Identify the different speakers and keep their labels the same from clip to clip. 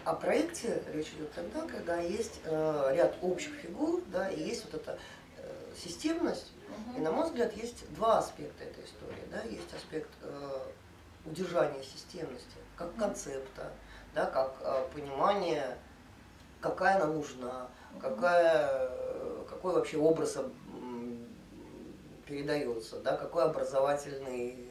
Speaker 1: О проекте речь идет тогда, когда есть ряд общих фигур, да, и есть вот эта системность. И, на мой взгляд, есть два аспекта этой истории. Да? Есть аспект удержания системности, как концепта, да, как понимание, какая она нужна, какой вообще образ передается, да, какой образовательный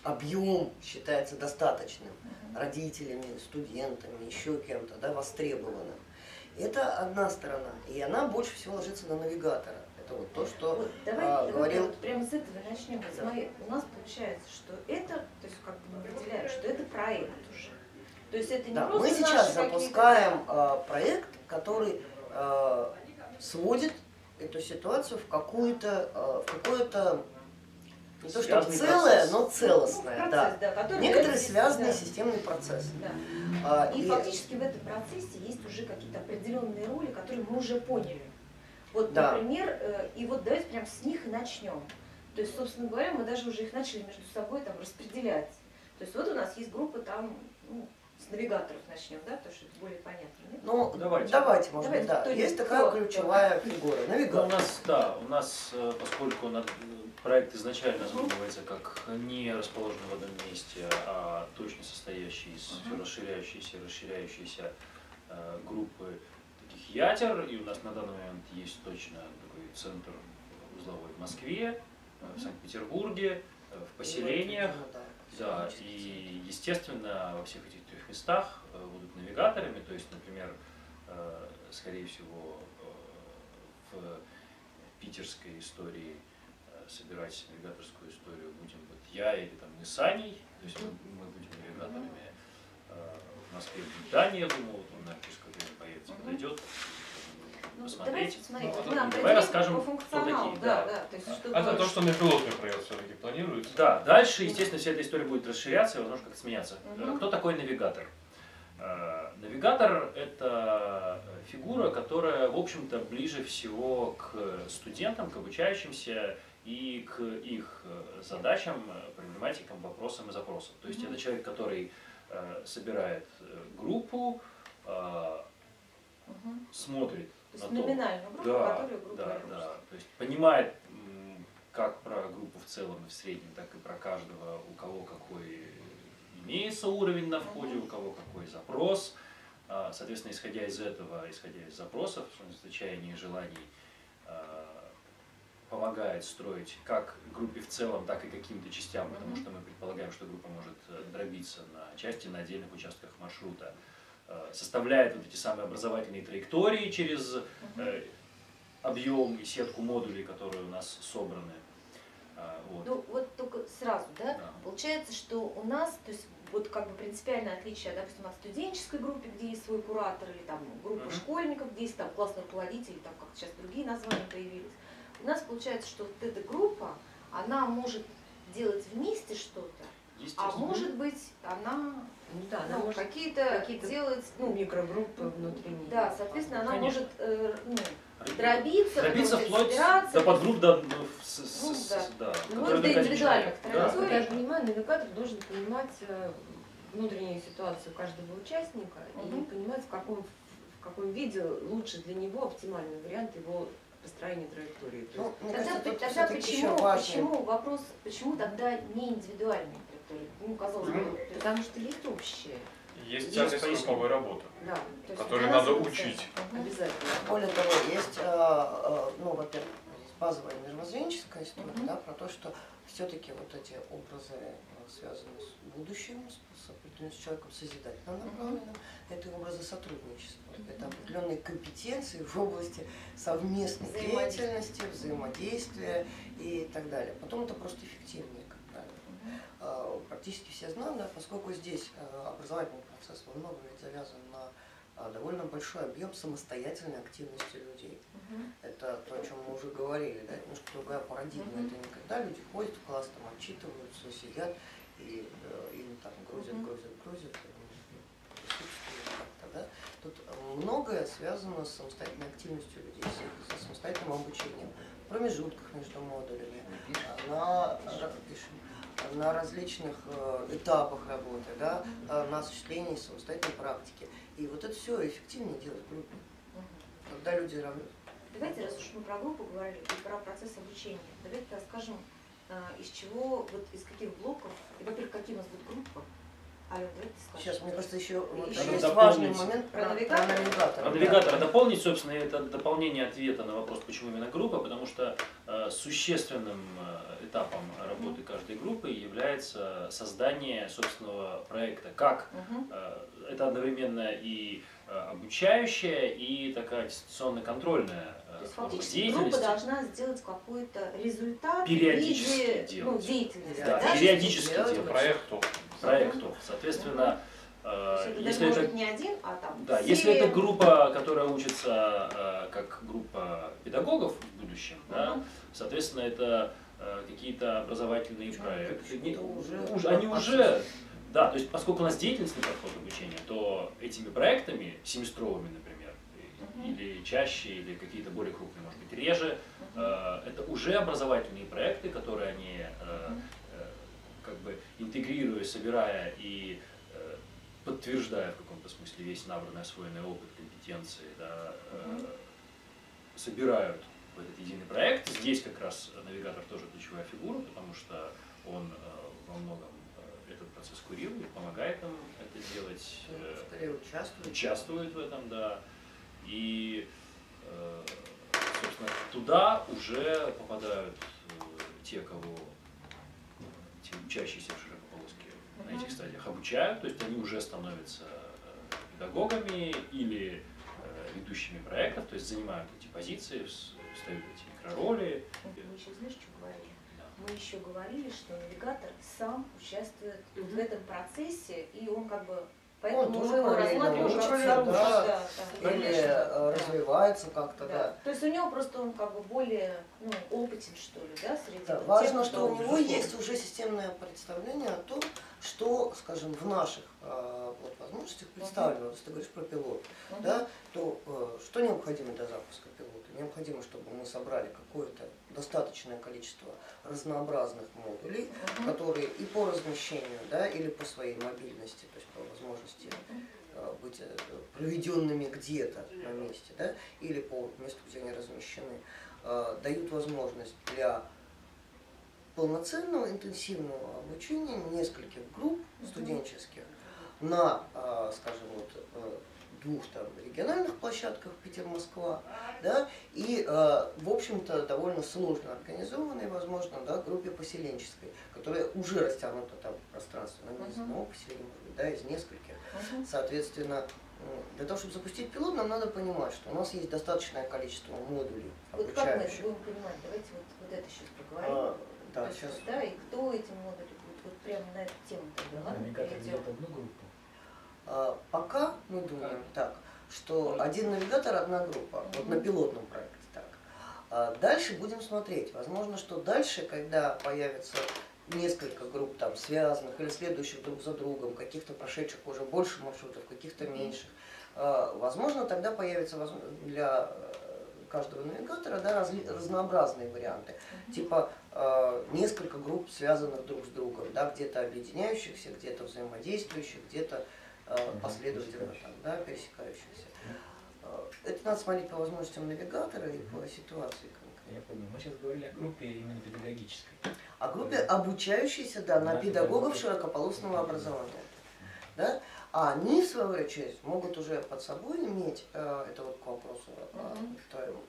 Speaker 1: объем считается достаточным родителями, студентами, еще кем-то, да, востребованным. Это одна сторона, и она больше всего ложится на навигатора. Это вот то, что
Speaker 2: вот давай
Speaker 1: говорил...
Speaker 2: вот прямо с этого начнем. Да. Смотри, у нас получается, что это, то есть как бы мы определяем, что это проект уже. То есть это не просто
Speaker 1: мы сейчас запускаем проект, который сводит эту ситуацию в какое-то не то чтобы целое, процесс, но целостное.
Speaker 2: Процесс,
Speaker 1: да. Некоторые связанные системный процесс.
Speaker 2: Да. И фактически в этом процессе есть уже какие-то определенные роли, которые мы уже поняли. Вот, например, и вот давайте прям с них и начнем. То есть, собственно говоря, мы даже уже их начали между собой там распределять. То есть вот у нас есть группа там, ну, с навигаторов начнем, да, потому что это более понятно. Нет?
Speaker 1: Ну, давайте, может быть, да. Есть такая ключевая фигура, навигатор.
Speaker 3: У нас, поскольку проект изначально задумывается как не расположенный в одном месте, а точно состоящий из расширяющейся группы таких ядер, и у нас на данный момент есть точно такой центр узловой в Москве, в Санкт-Петербурге, в поселениях. Да, и естественно во всех этих трех местах будут навигаторами, то есть, например, скорее всего в питерской истории собирать навигаторскую историю будем вот я или там мы с Аней, то есть мы будем навигаторами. В Москве будет Дания, я думаю, вот он на арктическое время появится, подойдет. Посмотреть. Давай расскажем, кто такие.
Speaker 4: Это то, что на пилотный проект все-таки планируется.
Speaker 3: Да, дальше, естественно, вся эта история будет расширяться и, возможно, как-то сменяться. Кто такой навигатор? Навигатор – это фигура, которая, в общем-то, ближе всего к студентам, к обучающимся и к их задачам, проблематикам, вопросам и запросам. То есть это человек, который собирает группу, смотрит на то,
Speaker 2: номинальную группу, которую группа
Speaker 3: то есть понимает, как про группу в целом и в среднем, так и про каждого, у кого какой имеется уровень на входе, у кого какой запрос. Соответственно, исходя из этого, исходя из запросов, чаяний и желаний, помогает строить как группе в целом, так и каким-то частям, потому что мы предполагаем, что группа может дробиться на части на отдельных участках маршрута. Составляет вот эти самые образовательные траектории через объем и сетку модулей, которые у нас собраны. Вот.
Speaker 2: Ну вот только сразу, да? Получается, что у нас, то есть вот как бы принципиальное отличие, допустим, от студенческой группы, где есть свой куратор, или там группа школьников, где есть там классный руководитель, или там как сейчас другие названия появились. У нас получается, что вот эта группа, она может делать вместе что-то, а может быть, она может какие-то делать
Speaker 5: микрогруппы внутренние.
Speaker 2: Да, соответственно, она может дробиться
Speaker 3: вплоть до подгрупп,
Speaker 2: до индивидуальных траекторий.
Speaker 5: Я понимаю, навигатор должен понимать внутреннюю ситуацию каждого участника и понимать, в каком виде лучше для него оптимальный вариант его построения траектории.
Speaker 2: Тогда почему тогда не индивидуальные траектории? Ну, казалось бы,
Speaker 5: потому что есть общие.
Speaker 4: Есть тяжесть групповой работы,
Speaker 2: да,
Speaker 4: которую надо учить.
Speaker 5: Обязательно.
Speaker 1: Более того, есть, во-первых, базовая мировоззренческая история, да, про то, что все-таки вот эти образы связаны с будущим, с человеком созидательным направленным, это образы сотрудничества, это определенные компетенции в области совместной деятельности, взаимодействия и так далее. Потом это просто эффективнее, как правило. Практически все знают, да, поскольку здесь образовательный процесс во многом ведь завязан на довольно большой объем самостоятельной активности людей. Это то, о чем мы уже говорили, да, это немножко другая парадигма. Это не когда люди ходят в класс, там отчитываются, сидят и им там грузят. Да? Тут многое связано с самостоятельной активностью людей, с самостоятельным обучением, в промежутках между модулями, на различных этапах работы, да, на осуществлении самостоятельной практики. И вот это все эффективнее делать в группе, когда люди равны.
Speaker 2: Давайте, раз уж мы про группу говорили, и про процесс обучения, давайте расскажем, из чего, вот из каких блоков, и, во-первых, какие у нас будут группы. Алена, давайте скажем.
Speaker 1: Сейчас, мне кажется, еще вот
Speaker 2: Еще
Speaker 1: есть
Speaker 3: дополнить.
Speaker 1: важный момент
Speaker 2: Про
Speaker 1: про
Speaker 2: навигатора.
Speaker 3: Про навигатора дополнить, собственно, это дополнение ответа на вопрос, почему именно группа, потому что существенным этапом работы каждой группы является создание собственного проекта. Как это одновременно и обучающая, и такая аттестационно-контрольная
Speaker 2: То есть фактически
Speaker 3: деятельность.
Speaker 2: группа должна сделать какой-то результат
Speaker 3: Периодически
Speaker 2: в виде
Speaker 3: делать.
Speaker 2: деятельности.
Speaker 3: Да,
Speaker 2: да?
Speaker 3: периодически
Speaker 1: делать.
Speaker 3: делать
Speaker 4: Проекту.
Speaker 3: проекту. Соответственно,
Speaker 2: То есть это
Speaker 3: если
Speaker 2: даже может
Speaker 3: это
Speaker 2: быть не один, а там
Speaker 3: да,
Speaker 2: все.
Speaker 3: если это группа, которая учится как группа педагогов в будущем, да, соответственно, это какие-то образовательные проекты. Они уже, да, то есть поскольку у нас деятельностный подход обучения, то этими проектами, семестровыми, например, или чаще, или какие-то более крупные, может быть, реже, это уже образовательные проекты, которые они как бы интегрируя, собирая и подтверждая в каком-то смысле весь набранный, освоенный опыт, компетенции, да, собирают в этот единый проект. Здесь как раз навигатор тоже ключевая фигура, потому что он во многом этот процесс курирует, помогает им это делать,
Speaker 1: Скорее
Speaker 3: участвует в этом, да. И, собственно, туда уже попадают те, кого те учащиеся в Широкополоске на этих стадиях обучают, то есть они уже становятся педагогами или ведущими проектов, то есть занимают эти позиции, встают эти микророли.
Speaker 2: Мы еще, знаешь, что говорили?
Speaker 3: Да.
Speaker 2: Мы еще говорили, что навигатор сам участвует в этом процессе, и он как бы, поэтому
Speaker 1: тоже
Speaker 2: мы его
Speaker 1: параллельно
Speaker 2: рассматриваем как
Speaker 1: учится,
Speaker 2: заручник,
Speaker 1: да,
Speaker 2: да,
Speaker 1: или
Speaker 2: конечно.
Speaker 1: развивается как-то,
Speaker 2: Да.
Speaker 1: да.
Speaker 2: То есть у него просто он как бы более опытен, что ли, да, среди
Speaker 1: Да,
Speaker 2: тех,
Speaker 1: важно,
Speaker 2: кто
Speaker 1: что у него
Speaker 2: безусловно.
Speaker 1: есть уже системное представление о том, что, скажем, в наших вот, возможностях представлено. Вот, если ты говоришь про пилот, да, то что необходимо для запуска пилота? Необходимо, чтобы мы собрали какое-то достаточное количество разнообразных модулей, которые и по размещению, да, или по своей мобильности, то есть по возможности быть проведенными где-то на месте, да, или по месту, где они размещены, дают возможность для полноценного интенсивного обучения нескольких групп студенческих на, скажем, вот, двух там региональных площадках Питер-Москва, да, и, в общем-то, довольно сложно организованной, возможно, да, группе поселенческой, которая уже растянута там пространственно, не из одного поселения, может быть, да, из нескольких. Соответственно, для того, чтобы запустить пилот, нам надо понимать, что у нас есть достаточное количество модулей
Speaker 2: Вот как мы это
Speaker 1: обучающих.
Speaker 2: будем понимать? Давайте вот это сейчас проговорим.
Speaker 1: Да,
Speaker 2: То есть,
Speaker 1: сейчас.
Speaker 2: да, и кто эти модули будет? Вот прямо на эту тему тогда, ладно?
Speaker 6: Навигатор
Speaker 2: перейдем.
Speaker 6: делает одну группу.
Speaker 1: Пока мы думаем так, что один навигатор, одна группа, вот на пилотном проекте так. Дальше будем смотреть. Возможно, что дальше, когда появится несколько групп там связанных или следующих друг за другом, каких-то прошедших уже больше маршрутов, каких-то меньших, возможно, тогда появится для каждого навигатора, да, разнообразные варианты. Типа несколько групп, связанных друг с другом, да, где-то объединяющихся, где-то взаимодействующих, где-то последовательно там, да, пересекающихся. Это надо смотреть по возможностям навигатора и по ситуации конкретно.
Speaker 6: Я понял. Мы сейчас говорили о группе именно педагогической.
Speaker 1: О группе обучающейся, да, на педагогов широкополосного образования. Да? А они, в свою очередь, могут уже под собой иметь, это вот к вопросу,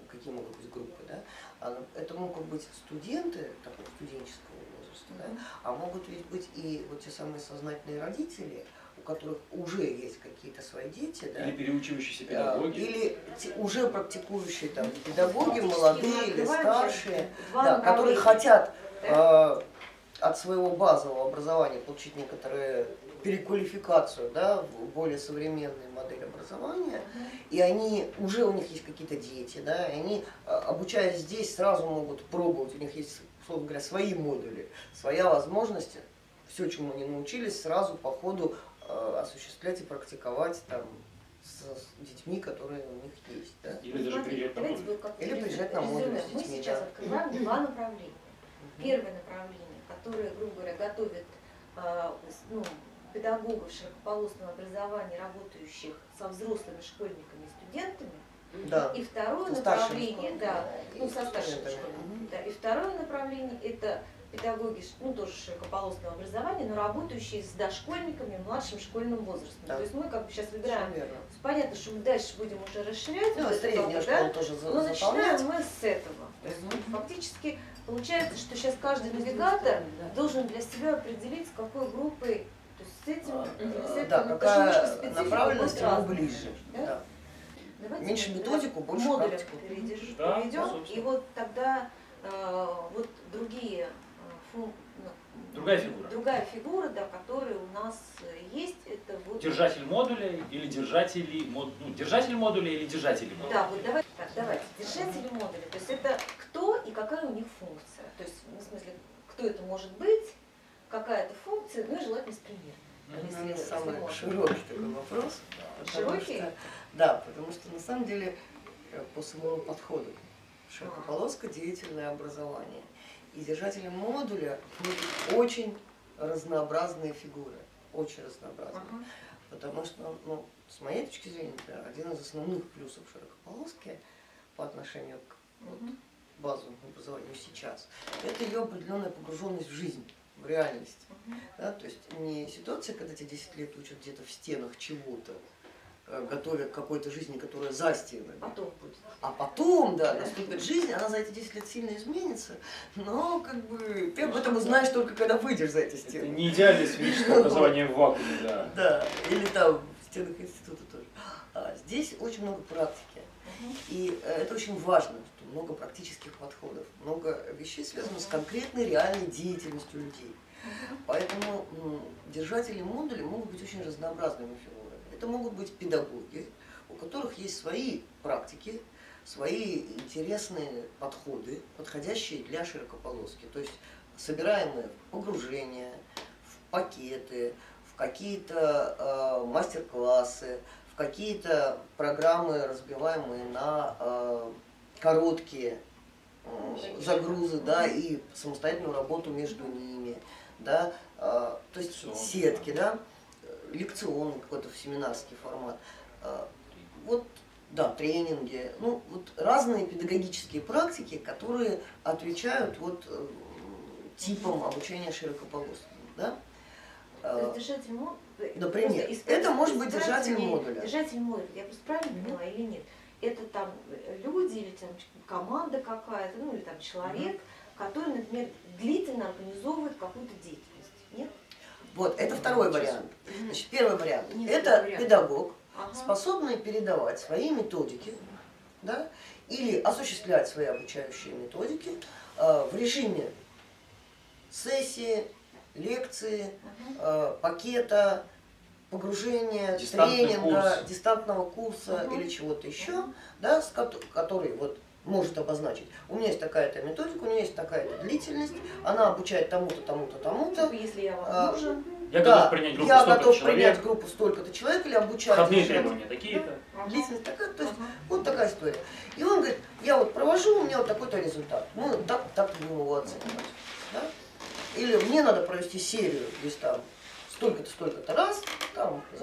Speaker 1: какие могут быть группы, да? Это могут быть студенты такого студенческого возраста, да? А могут ведь быть и вот те самые сознательные родители, у которых уже есть какие-то свои дети, да?
Speaker 3: Или переучивающиеся педагоги.
Speaker 1: Или уже практикующие там педагоги,
Speaker 2: Фактически
Speaker 1: молодые
Speaker 2: мы
Speaker 1: или
Speaker 2: открываем
Speaker 1: старшие,
Speaker 2: два
Speaker 1: да, которые
Speaker 2: направления.
Speaker 1: хотят
Speaker 2: Да?
Speaker 1: от своего базового образования получить некоторую переквалификацию, да, в более современную модель образования, и они уже у них есть какие-то дети, да, и они, обучаясь здесь, сразу могут пробовать, у них есть, условно говоря, свои модули, своя возможность, все, чему они научились, сразу по ходу осуществлять и практиковать там с детьми, которые у них есть. Да?
Speaker 3: Или даже
Speaker 2: Смотри,
Speaker 3: приезжать на
Speaker 2: давайте
Speaker 3: модуль.
Speaker 2: вот как
Speaker 1: Или приезжать на модуль с
Speaker 2: Мы
Speaker 1: детьми,
Speaker 2: сейчас
Speaker 1: да.
Speaker 2: открываем два направления. Первое направление, которые, грубо говоря, готовят ну, педагогов широкополосного образования, работающих со взрослыми школьниками и студентами.
Speaker 1: Да.
Speaker 2: И второе
Speaker 1: Со старшими
Speaker 2: направление, да,
Speaker 1: школьниками,
Speaker 2: ну,
Speaker 1: и
Speaker 2: со старшими
Speaker 1: студентами.
Speaker 2: школьниками, да, и второе направление это педагоги, ну, тоже широкополосного образования, но работающие с дошкольниками в младшем школьном возрасте.
Speaker 1: Да.
Speaker 2: То есть мы как бы сейчас выбираем.
Speaker 1: Верно.
Speaker 2: Понятно, что мы дальше будем уже расширять.
Speaker 1: Ну,
Speaker 2: вот это
Speaker 1: среднюю
Speaker 2: как бы,
Speaker 1: школу тоже
Speaker 2: но начинаем
Speaker 1: заполнять.
Speaker 2: мы с этого. То есть фактически получается, что сейчас каждый навигатор должен для себя определить, с какой группой, то есть с этим или с этим.
Speaker 1: Да,
Speaker 2: Ну,
Speaker 1: какая
Speaker 2: потому что специфика
Speaker 1: направленность
Speaker 2: будет
Speaker 1: ему
Speaker 2: разная,
Speaker 1: ближе.
Speaker 2: да?
Speaker 1: Да.
Speaker 2: Давайте
Speaker 1: Меньше
Speaker 2: мы
Speaker 1: методику, больше
Speaker 2: модулям
Speaker 1: практику.
Speaker 3: Да,
Speaker 2: перейдем,
Speaker 3: собственно.
Speaker 2: и вот тогда вот другие
Speaker 3: Другая фигура.
Speaker 2: Другая фигура, да, которая у нас есть, это вот...
Speaker 3: Держатель модуля или держатели, держатель модуля или держатели модуля.
Speaker 2: Да, вот давайте так, давайте. Держатели модуля, то есть это кто и какая у них функция. То есть, ну, в смысле, кто это может быть, какая это функция, ну и желательно с примером.
Speaker 1: Наверное,
Speaker 2: если
Speaker 1: самый
Speaker 2: можно.
Speaker 1: широкий такой вопрос. потому
Speaker 2: Широкий?
Speaker 1: что- Да, потому что на самом деле по самому подходу широкополосное деятельное образование. И держателем модуля будут очень разнообразные фигуры, очень разнообразные.
Speaker 2: Ага.
Speaker 1: Потому что, ну, с моей точки зрения, например, один из основных плюсов широкополоски по отношению к вот, базовому образованию сейчас, это ее определенная погруженность в жизнь, в реальность. Да? То есть не ситуация, когда тебя 10 лет учат где-то в стенах чего-то, готовя к какой-то жизни, которая за стенами.
Speaker 2: Потом будет.
Speaker 1: А потом, да, наступит жизнь, она за эти 10 лет сильно изменится, но как бы ты об этом узнаешь только когда выйдешь за эти
Speaker 3: Это
Speaker 1: стены.
Speaker 3: не идеальное сферическое образование в вакууме, да.
Speaker 1: Да, или там в стенах института тоже. А здесь очень много практики. И это очень важно, что много практических подходов, много вещей связано с конкретной реальной деятельностью людей. Поэтому держатели модулей могут быть очень разнообразными фигурами. Это могут быть педагоги, у которых есть свои практики, свои интересные подходы, подходящие для широкополоски. То есть собираемые в погружения, в пакеты, в какие-то мастер-классы, в какие-то программы, разбиваемые на короткие загрузы, да, и самостоятельную работу между ними, да, то есть сетки, да, лекционный какой-то семинарский формат. Вот, да, тренинги, ну, вот разные педагогические практики, которые отвечают вот типам обучения широкополосным, да.
Speaker 2: То есть держатель модуля,
Speaker 1: Например, это может быть держатель модуля.
Speaker 2: Держатель модуля, я просто правильно поняла или нет? Это там люди или там команда какая-то, ну или там человек, который, например, длительно организовывает какую-то деятельность, нет?
Speaker 1: Вот, это второй вариант. Значит, первый вариант.
Speaker 5: Нет,
Speaker 1: Это
Speaker 5: второй вариант.
Speaker 1: педагог,
Speaker 2: Ага.
Speaker 1: способный передавать свои методики, да, или осуществлять свои обучающие методики в режиме сессии, лекции, пакета, погружения,
Speaker 3: Дистантный
Speaker 1: тренинга,
Speaker 3: курс.
Speaker 1: дистантного курса или чего-то еще, да, который вот может обозначить. У меня есть такая-то методика, у нее есть такая-то длительность, она обучает тому-то, тому-то, тому-то.
Speaker 2: Типа, если я вам нужен.
Speaker 3: Я
Speaker 1: Да,
Speaker 3: готов принять группу
Speaker 1: я
Speaker 3: столько
Speaker 1: готов
Speaker 3: человек,
Speaker 1: принять группу столько-то человек или обучать.
Speaker 3: входные
Speaker 1: еще.
Speaker 3: требования такие-то.
Speaker 1: Длительность такая, то есть вот такая история. И он говорит, я вот провожу, у меня вот такой-то результат. Мы так будем его оценивать. Да? Или мне надо провести серию, здесь там столько-то, столько-то раз, там, с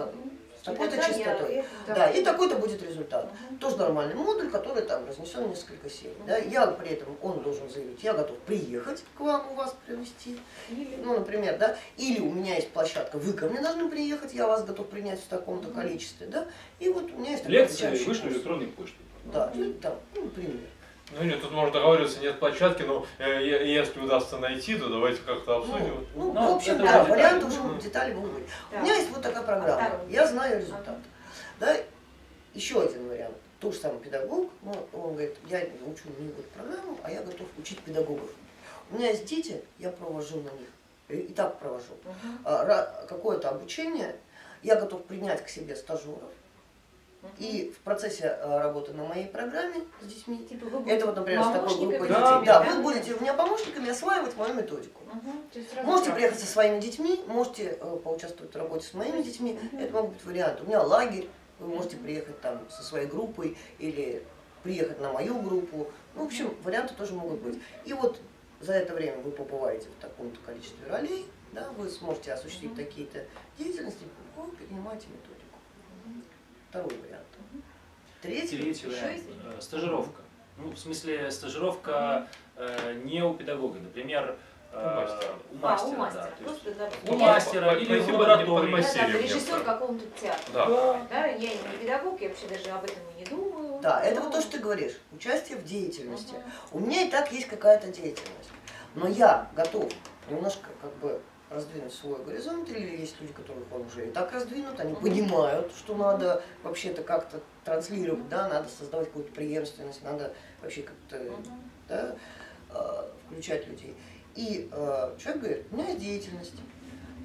Speaker 1: такой-то
Speaker 2: Тогда я
Speaker 1: частотой.
Speaker 2: это-
Speaker 1: Да, и такой-то будет результат. Тоже нормальный модуль, который там разнесен в несколько серий. Да? Я при этом, он должен заявить, я готов приехать к вам, у вас провести. Ну, например, да, или у меня есть площадка, вы ко мне должны приехать, я вас готов принять в таком-то количестве, да, и вот у меня есть такой
Speaker 3: Лекции
Speaker 1: обучающий
Speaker 3: вышли
Speaker 1: курс.
Speaker 3: электронной почтой.
Speaker 1: Да, или там, ну, например.
Speaker 4: Ну или тут можно договариваться, нет площадки, но если удастся найти, то давайте как-то обсудим.
Speaker 1: Ну,
Speaker 3: Ну,
Speaker 1: в общем,
Speaker 3: это
Speaker 1: да,
Speaker 3: уже
Speaker 1: варианты
Speaker 3: детали.
Speaker 1: уже детали могут быть.
Speaker 2: Да.
Speaker 1: У меня есть вот такая программа,
Speaker 2: второй?
Speaker 1: я знаю результат. Да, еще один вариант. Тот же самый педагог, ну, он говорит, я не учу не вот программу, а я готов учить педагогов. У меня есть дети, я провожу на них, и так провожу. Какое-то обучение, я готов принять к себе стажеров. И в процессе работы на моей программе с детьми,
Speaker 2: Типа вы
Speaker 1: это вот, например, с такой
Speaker 2: помощниками
Speaker 1: группой
Speaker 3: Да,
Speaker 1: детей, да,
Speaker 2: да?
Speaker 1: вы будете у меня помощниками осваивать мою методику.
Speaker 5: То есть сразу
Speaker 1: Можете
Speaker 5: так.
Speaker 1: приехать со своими детьми, можете поучаствовать в работе с моими детьми, это могут быть варианты. У меня лагерь, вы можете приехать там со своей группой или приехать на мою группу. Ну, в общем, варианты тоже могут быть. И вот за это время вы побываете в таком-то количестве ролей, да, вы сможете осуществить такие-то деятельности, вы перенимаете методику. Второй вариант. Третий
Speaker 3: вариант. Стажировка. Ну, в смысле, стажировка не у педагога, например, у мастера, да. То есть у мастера или в лаборатории.
Speaker 2: Режиссер какого-то театра. Да, я не педагог, я вообще даже об этом и не думаю.
Speaker 1: Да, это вот то, что ты говоришь, участие в деятельности. У меня и так есть какая-то деятельность, но я готов немножко как бы раздвинуть свой горизонт, или есть люди, которых он уже и так раздвинут, они понимают, что надо вообще-то как-то транслировать, да, надо создавать какую-то преемственность, надо вообще как-то, да, включать людей. И человек говорит, у меня есть деятельность,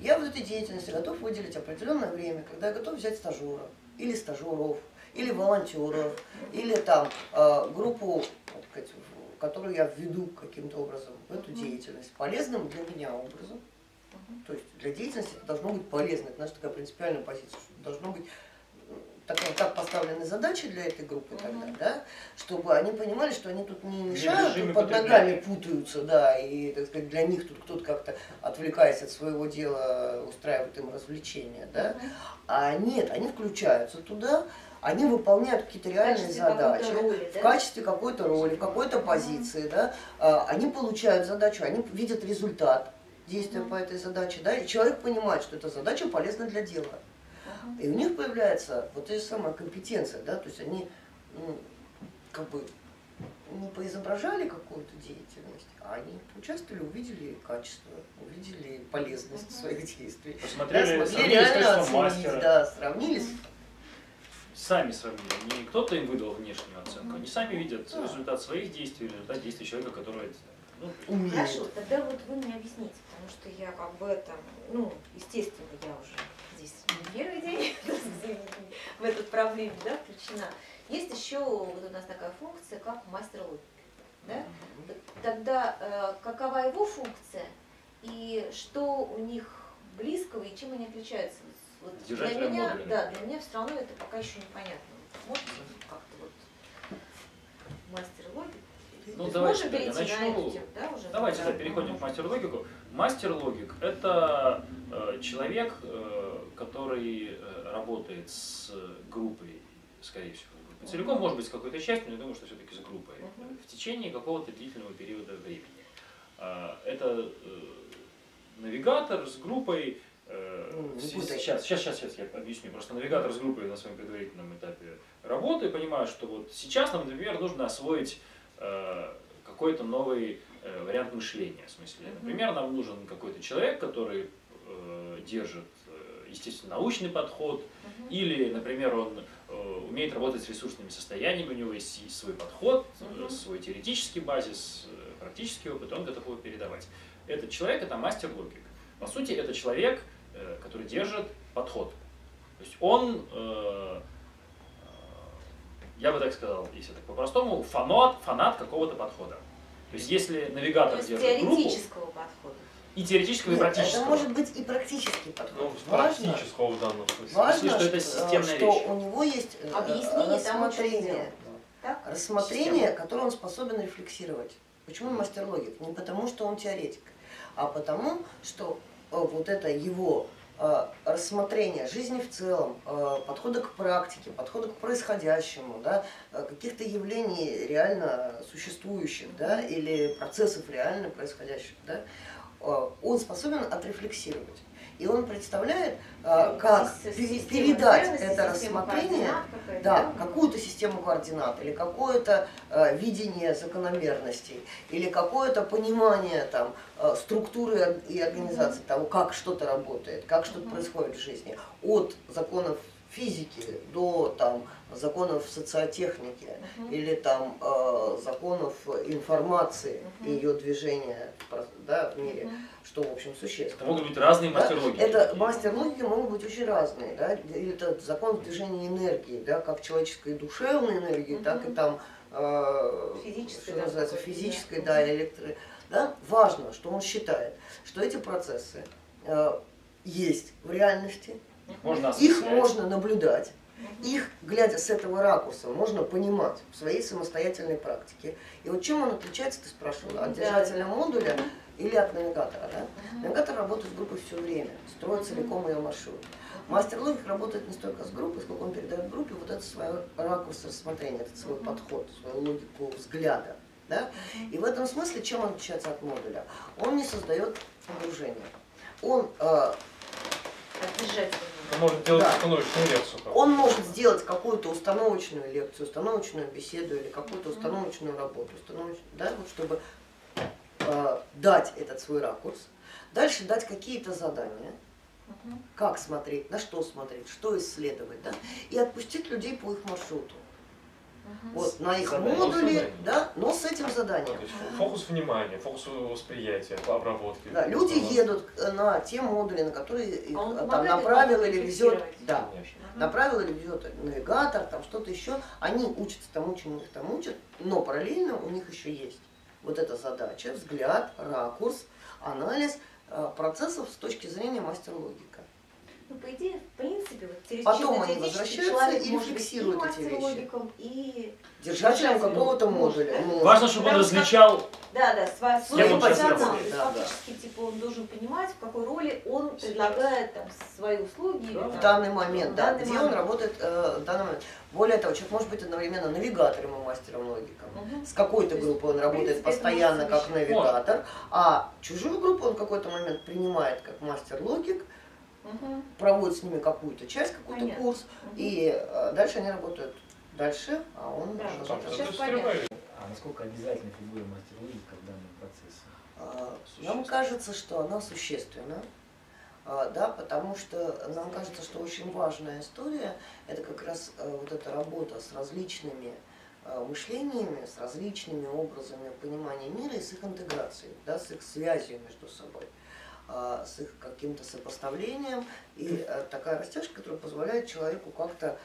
Speaker 1: я в этой деятельности готов выделить определенное время, когда я готов взять стажера, или стажеров, или волонтеров, или там группу, так сказать, которую я введу каким-то образом в эту деятельность, полезным для меня образом. То есть для деятельности это должно быть полезно, это наша такая принципиальная позиция, что должно быть так поставлены задачи для этой группы тогда, да, чтобы они понимали, что они тут не мешают, тут под ногами путаются, да, и, так сказать, для них тут кто-то как-то, отвлекаясь от своего дела, устраивает им развлечения, да, а нет, они включаются туда, они выполняют какие-то реальные задачи в качестве какой-то роли, в какой-то позиции, да, они получают задачу, они видят результат действия по этой задаче, да, и человек понимает, что эта задача полезна для дела. И у них появляется вот эта самая компетенция, да, то есть они как бы не поизображали какую-то деятельность, а они участвовали, увидели качество, увидели полезность своих действий.
Speaker 3: Посмотрели,
Speaker 1: да, смогли реально оценить, да, сравнились.
Speaker 3: Сами сравнили, не кто-то им выдал внешнюю оценку, они сами видят результат своих действий, результат действий человека, который
Speaker 1: умеет.
Speaker 2: Хорошо, тогда вот вы мне объясните, потому что я как бы это, ну, естественно, я уже здесь не первый день в этот проблеме, да, включена. Есть еще вот у нас такая функция, как мастер логики. Да? Тогда какова его функция и что у них близкого и чем они отличаются? Вот для меня, да, для меня все равно это пока еще непонятно. Можете как-то вот мастер логики?
Speaker 3: Ну, давайте я начну. Давайте переходим к мастер-логику. Мастер-логик – это человек, который работает с группой, скорее всего, группой целиком, может быть, с какой-то частью, но я думаю, что все-таки с группой, в течение какого-то длительного периода времени. Это навигатор с группой. Сейчас я объясню. Просто навигатор с группой на своем предварительном этапе работы понимаю, что вот сейчас нам, например, нужно освоить какой-то новый вариант мышления. В смысле, например, нам нужен какой-то человек, который держит, естественно, научный подход, или, например, он умеет работать с ресурсными состояниями, у него есть свой подход, свой теоретический базис, практический опыт, он готов его передавать. Этот человек – это мастер-логик. По сути, это человек, который держит подход. То есть он, я бы так сказал, если так по-простому, фанат какого-то подхода. То есть если навигатор держит группу…
Speaker 2: теоретического подхода.
Speaker 3: И теоретического, и практического.
Speaker 1: Это может быть и практический подход.
Speaker 4: Ну, практического в данном смысле.
Speaker 1: Важно,
Speaker 3: что это системная вещь.
Speaker 1: У него есть рассмотрение, которое он способен рефлексировать. Почему он мастер-логик? Не потому, что он теоретик, а потому, что вот это его рассмотрение жизни в целом, подхода к практике, подхода к происходящему, да, каких-то явлений реально существующих, да, или процессов реально происходящих, да, он способен отрефлексировать. И он представляет, как передать это рассмотрение, да, какую-то систему координат, или какое-то видение закономерностей, или какое-то понимание там, структуры и организации того, как что-то работает, как что-то происходит в жизни, от законов физики до там, законов социотехники или там, законов информации и ее движения, да, в мире, что, в общем, существенно.
Speaker 3: Это могут быть разные мастер-логики.
Speaker 1: Да? Это мастер-логики могут быть очень разные. Да? Это закон движения энергии, да? Как человеческой душевной энергии, так и там,
Speaker 2: физической,
Speaker 1: что называется, физической, да, да? Важно, что он считает, что эти процессы есть в реальности,
Speaker 3: можно
Speaker 1: их можно наблюдать, Их, глядя с этого ракурса, можно понимать в своей самостоятельной практике. И вот чем он отличается, ты спрашивала, от держателя модуля или от навигатора. Да? Навигатор работает с группой все время, строит целиком ее маршрут. Мастер логик работает не столько с группой, сколько он передает группе вот этот свой ракурс рассмотрения, этот свой подход, свою логику взгляда. Да? И в этом смысле, чем он отличается от модуля? Он не создает погружение. Он
Speaker 4: может делать установочную лекцию.
Speaker 1: Он может сделать какую-то установочную лекцию, установочную беседу или какую-то установочную работу, да, вот, чтобы дать этот свой ракурс. Дальше дать какие-то задания, как смотреть, на что смотреть, что исследовать, да, и отпустить людей по их маршруту. Вот, на их модуле, да, но с этим заданием.
Speaker 4: То есть фокус внимания, фокус восприятия, обработки.
Speaker 1: Да, люди едут на те модули, на которые их там направил или везет, да, направил или везет навигатор, там что-то еще. Они учатся тому, чему их там учат, но параллельно у них еще есть вот эта задача, взгляд, ракурс, анализ процессов с точки зрения мастер-логика.
Speaker 2: Ну, по идее, в принципе, вот
Speaker 1: потом они возвращаются и рефлексируют эти вещи.
Speaker 2: И
Speaker 1: держателем какого-то модуля.
Speaker 3: Важно, чтобы он различал.
Speaker 2: Да, свой функционал.
Speaker 3: Да.
Speaker 2: Фактически, типа, он должен понимать, в какой роли он предлагает там свои услуги.
Speaker 3: Да.
Speaker 1: В данный момент, да, где он работает в данный момент. Более того, человек может быть одновременно навигатором и мастером логиком. С какой-то группой он работает постоянно как навигатор, а чужую группу он в какой-то момент принимает как мастер-логик, проводит с ними какую-то часть, какой-то курс, и дальше они работают дальше, а он продолжает.
Speaker 6: А насколько обязательно фигура мастер-логика в данном процессе?
Speaker 1: Нам кажется, что она существенна, да, потому что нам кажется, что очень важная история – это как раз вот эта работа с различными мышлениями, с различными образами понимания мира и с их интеграцией, да, с их связью между собой, с их каким-то сопоставлением, и такая растяжка, которая позволяет человеку как-то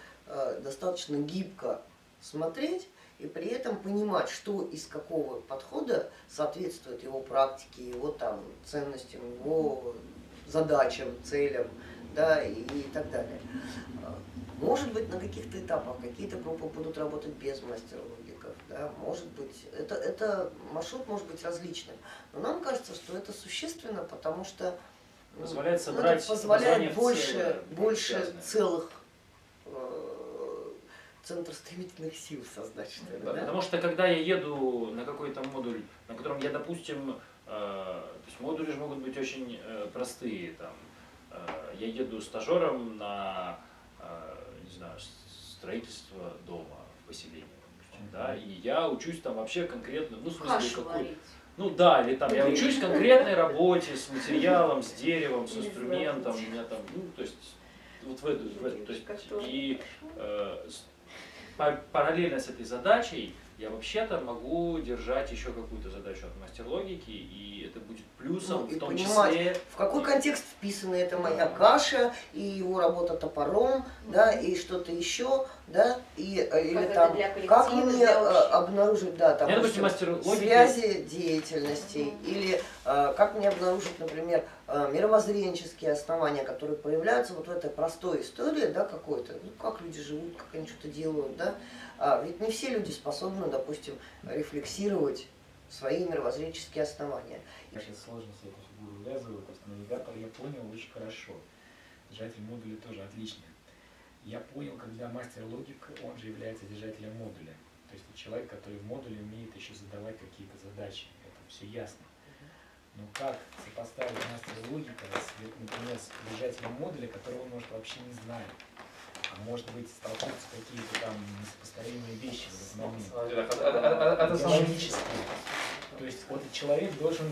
Speaker 1: достаточно гибко смотреть и при этом понимать, что из какого подхода соответствует его практике, его там ценностям, его задачам, целям, да, и так далее. Может быть, на каких-то этапах какие-то группы будут работать без мастер-логиков, да, может быть, это маршрут может быть различным, но нам кажется, что это существенно, потому что
Speaker 3: позволяет собрать,
Speaker 1: это позволяет больше целых центростремительных сил создать, что ли, да?
Speaker 3: Потому что когда я еду на какой-то модуль, на котором я, допустим, то есть модули же могут быть очень простые, там, я еду стажером на, не знаю, строительство дома в поселении, допустим, да, и я учусь там вообще конкретно, ну, в смысле, какой, ну да, или там я учусь конкретной работе с материалом, с деревом, с инструментом, у меня там, ну, то есть, вот в эту то есть, и параллельно с этой задачей я вообще-то могу держать еще какую-то задачу от мастер-логики, и это будет плюсом,
Speaker 1: ну,
Speaker 3: в том
Speaker 1: понимать,
Speaker 3: числе...
Speaker 1: в какой контекст вписана эта моя каша, и его работа топором, да, и что-то еще, да, или там, как мне обнаружить, да, там, связи деятельностей, или как мне обнаружить, например, мировоззренческие основания, которые появляются вот в этой простой истории, да, какой-то, ну, как люди живут, как они что-то делают, да. Ведь не все люди способны, допустим, рефлексировать свои мировоззренческие основания.
Speaker 6: Я сейчас сложно себе эту фигуру увязываю, то есть навигатор я понял очень хорошо, держатель модуля тоже отличный. Я понял, когда мастер-логик, он же является держателем модуля. То есть человек, который в модуле умеет еще задавать какие-то задачи, это все ясно. Но как сопоставить мастер-логика, например, с держателем модуля, которого он может вообще не знать? А может быть, столкнуться какие-то там несопоставимые вещи в этот момент. Логические. То есть вот человек должен,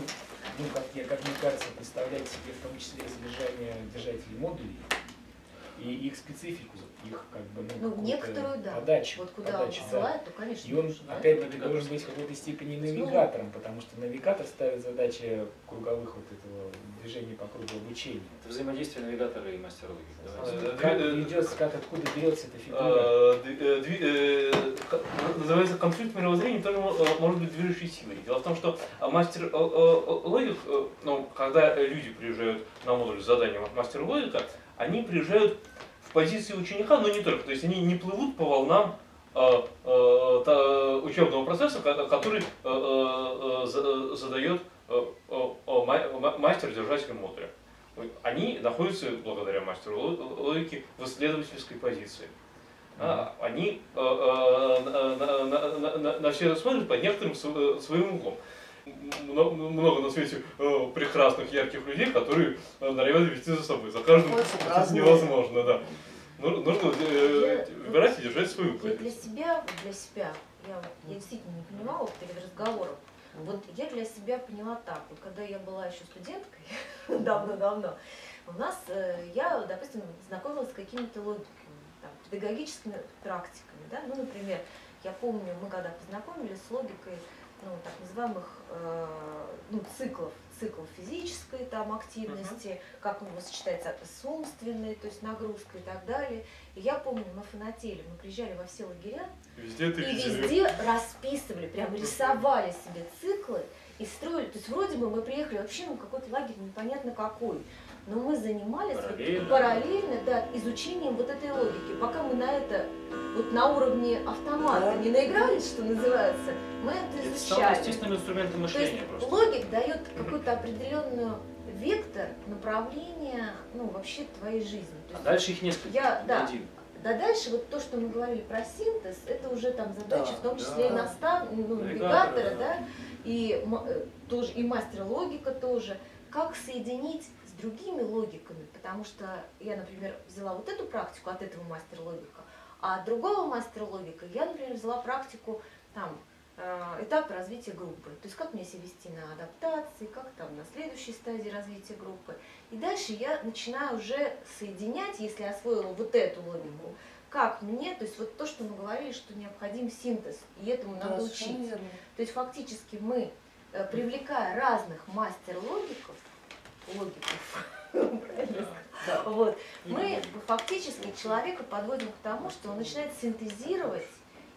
Speaker 6: ну, как мне кажется, представлять себе в том числе содержание держателей модулей и их специфику, их как бы,
Speaker 2: ну некоторую, да.
Speaker 6: подачу.
Speaker 2: Вот куда он посылает, то, конечно,
Speaker 6: и он, опять-таки, должен быть в какой-то степени навигатором, потому что навигатор ставит задачи круговых вот этого движения по кругу обучения.
Speaker 3: Это взаимодействие навигатора и мастер-логики.
Speaker 6: Как откуда берется эта фигура?
Speaker 4: Называется конфликт мировоззрения, тоже может быть движущей силой. Дело в том, что мастер-логик, ну, когда люди приезжают на модуль с заданием от мастер-логика, они приезжают в позиции ученика, но не только. То есть они не плывут по волнам учебного процесса, который задает мастер держателя модуля. Они находятся, благодаря мастеру логики, в исследовательской позиции. Они на все это смотрят под некоторым своим углом. Много на свете прекрасных, ярких людей, которые норовят вести за собой. За каждым это невозможно, да. Нужно выбирать и держать свою позицию.
Speaker 2: Для себя, я действительно не понимала перед разговором. Вот я для себя поняла так, вот когда я была еще студенткой, давно-давно, у нас, я, допустим, знакомилась с какими-то логиками, там, педагогическими практиками, да, ну, например, я помню, мы когда познакомились с логикой, ну, так называемых циклов физической там активности, как он сочетается с умственной, то есть нагрузкой и так далее. И я помню, мы фанатели, мы приезжали во все лагеря, везде расписывали, прям рисовали себе циклы и строили. То есть вроде бы мы приехали вообще на какой-то лагерь непонятно какой, но мы занимались параллельно да, изучением вот этой логики. Пока мы на это вот на уровне автомата не наигрались, что называется, мы это изучали.
Speaker 3: Это естественным инструментом мышления.
Speaker 2: То есть логик дает какой-то определенный вектор направления, ну, вообще твоей жизни. То есть
Speaker 3: дальше их несколько.
Speaker 2: Да, дальше вот то, что мы говорили про синтез, это уже там задача, в том числе и навигатора, да, и тоже и мастера логика тоже, как соединить с другими логиками, потому что я, например, взяла вот эту практику от этого мастера логика, а от другого мастера логика я, например, взяла практику там этап развития группы. То есть как мне себя вести на адаптации, как там на следующей стадии развития группы. И дальше я начинаю уже соединять, если освоила вот эту логику, как мне, то есть вот то, что мы говорили, что необходим синтез, и этому надо учиться. То есть фактически мы, привлекая разных мастер-логиков, вот, мы фактически человека подводим к тому, что он начинает синтезировать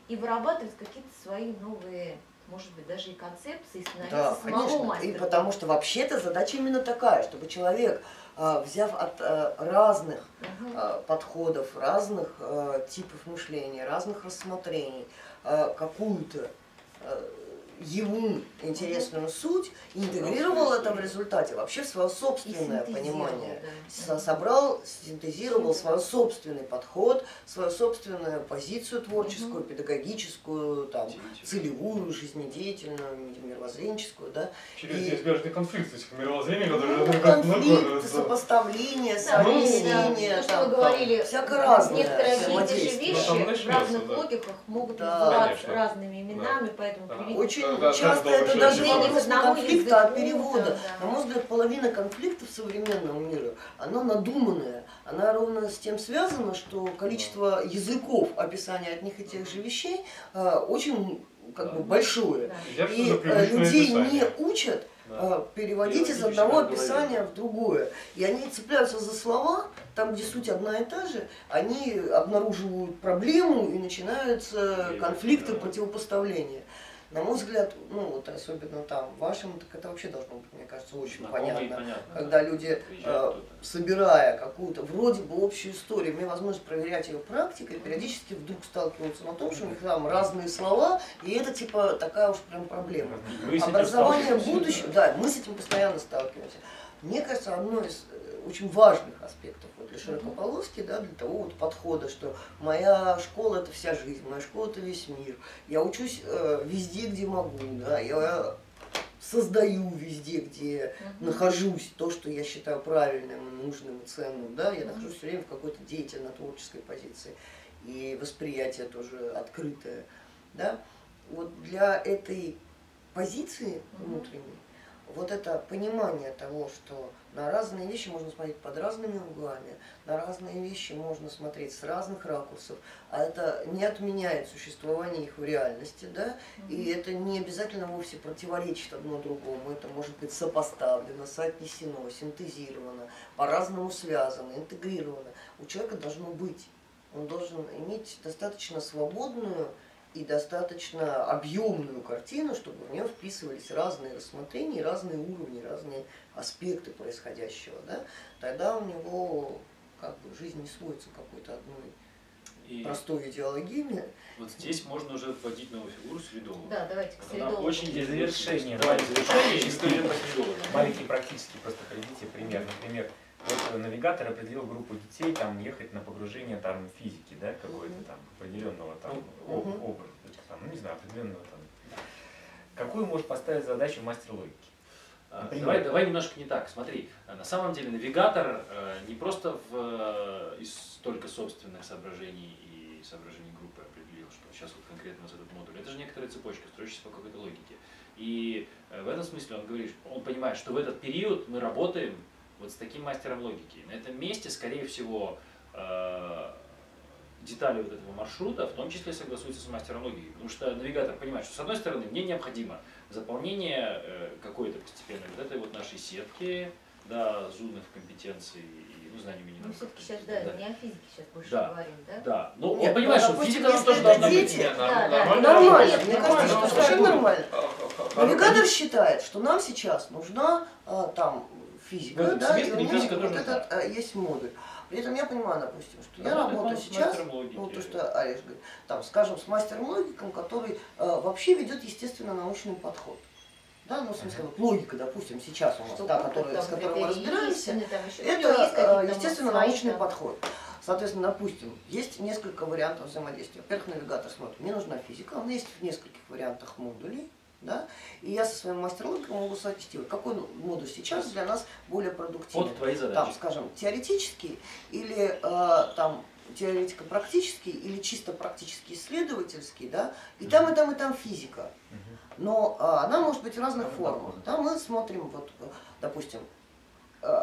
Speaker 2: и вырабатывать какие-то свои новые, может быть, даже и концепции, становиться самого мастера.
Speaker 1: И потому что вообще-то задача именно такая, чтобы человек, взяв от разных подходов, разных типов мышления, разных рассмотрений, какую-то ему интересную суть, интегрировал это в результате вообще в свое собственное понимание. Да. Собрал, синтезировал свой собственный подход, свою собственную позицию творческую, педагогическую, там, целевую, жизнедеятельную, мировоззренческую. Да?
Speaker 4: Через неизбежный конфликт этих мировоззрений, которые
Speaker 1: конфликт, сопоставление, совмещение, всякое разное.
Speaker 2: Некоторые одни и те же вещи в разных логиках могут называться разными именами, поэтому
Speaker 1: очень часто это даже вопрос не конфликта, а перевода. На мой взгляд, половина конфликтов современного мира, она надуманная. Она ровно с тем связана, что количество языков описания одних и тех же вещей очень большое. И людей не учат переводить из одного описания в другое. И они цепляются за слова, там, где суть одна и та же, они обнаруживают проблему и начинаются конфликты, противопоставления. На мой взгляд, ну вот особенно там в вашем, так это вообще должно быть, мне кажется, очень понятно. Когда люди, собирая какую-то вроде бы общую историю, имея возможность проверять ее практикой, периодически вдруг сталкиваются на том, что у них там разные слова, и это типа такая уж прям проблема. Образование будущего, да, мы с этим постоянно сталкиваемся. Мне кажется, одно из очень важных аспектов вот, для широкополоски, да, для того вот подхода, что моя школа это вся жизнь, моя школа это весь мир. Я учусь везде, где могу, да, я создаю везде, где нахожусь, то, что я считаю правильным, нужным и ценным, да, я нахожусь все время в какой-то деятельно-творческой позиции. И восприятие тоже открытое, да. Вот для этой позиции внутренней, вот это понимание того, что на разные вещи можно смотреть под разными углами, на разные вещи можно смотреть с разных ракурсов, а это не отменяет существование их в реальности, да, и это не обязательно вовсе противоречит одно другому, это может быть сопоставлено, соотнесено, синтезировано, по-разному связано, интегрировано. У человека должно быть, он должен иметь достаточно свободную и достаточно объемную картину, чтобы в нее вписывались разные рассмотрения, разные уровни, разные аспекты происходящего. Да? Тогда у него как бы жизнь не сводится к какой-то одной
Speaker 3: И
Speaker 1: простой идеологии.
Speaker 3: вот здесь можно уже вводить новую фигуру Свиридову.
Speaker 2: Да, давайте к
Speaker 3: Она
Speaker 2: Свиридову.
Speaker 3: очень
Speaker 6: Для завершения.
Speaker 3: Давайте завершение история про Свиридову.
Speaker 6: Маленький практический просто приведите пример. Например, вот навигатор определил группу детей там ехать на погружение там физики, да, какой-то там определенного там образа, там, ну не знаю, определенного там. Какую может поставить задачу мастер логики?
Speaker 3: Давай немножко не так. Смотри, на самом деле навигатор не просто из только собственных соображений и соображений группы определил, что сейчас вот конкретно вот этот модуль. Это же некоторая цепочка, строящаяся по какой-то логике. И в этом смысле он говорит, он понимает, что в этот период мы работаем вот с таким мастером логики. На этом месте, скорее всего, детали вот этого маршрута, в том числе согласуются с мастером логики. Потому что навигатор понимает, что с одной стороны мне необходимо заполнение какой-то постепенной вот этой вот нашей сетки, да, зунных компетенций и знаний минимальных.
Speaker 2: Мы все-таки сейчас, да, не о физике сейчас больше
Speaker 3: Да.
Speaker 2: говорим, да?
Speaker 3: Да, но
Speaker 1: Нет,
Speaker 3: он понимает,
Speaker 1: ну,
Speaker 3: что
Speaker 1: допустим,
Speaker 3: физика нам тоже
Speaker 1: если
Speaker 3: должна
Speaker 1: это
Speaker 3: быть.
Speaker 1: дети,
Speaker 4: Нормально.
Speaker 1: Нормально,
Speaker 2: Нет,
Speaker 1: мне кажется, что
Speaker 2: нормально.
Speaker 1: совершенно нормально. Навигатор
Speaker 4: Навигатор
Speaker 1: считает, что нам сейчас нужна там физика,
Speaker 3: Да,
Speaker 1: да, и
Speaker 3: свет
Speaker 1: у
Speaker 3: и
Speaker 1: нас
Speaker 3: физика
Speaker 1: вот
Speaker 3: тоже
Speaker 1: этот есть модуль. При этом я понимаю, допустим, что я
Speaker 3: Работает
Speaker 1: работаю
Speaker 3: с
Speaker 1: сейчас,
Speaker 3: мастером логики.
Speaker 1: ну то, что Олеж говорит, там, скажем, с мастером логиком, который вообще ведет естественно-научный подход. Да, ну, в смысле, вот логика, допустим, сейчас у нас,
Speaker 2: Что
Speaker 1: да,
Speaker 2: опыт, там,
Speaker 1: с которой мы
Speaker 2: критерии
Speaker 1: разбираемся,
Speaker 2: истины, там еще, ну, у него есть
Speaker 1: это
Speaker 2: какие-то там
Speaker 1: естественно-научный
Speaker 2: свои, там,
Speaker 1: подход. Соответственно, допустим, есть несколько вариантов взаимодействия. Во-первых, навигатор смотрит, мне нужна физика, он есть в нескольких вариантах модулей, да, и я со своим мастер-логиком могу соответствовать, какой модуль сейчас для нас более продуктивен.
Speaker 3: Вот твои задачи.
Speaker 1: Там, скажем, теоретический или там теоретико-практический или чисто практически исследовательский, да, и там, и там физика. Но она может быть в разных формах. Да, мы смотрим, вот, допустим,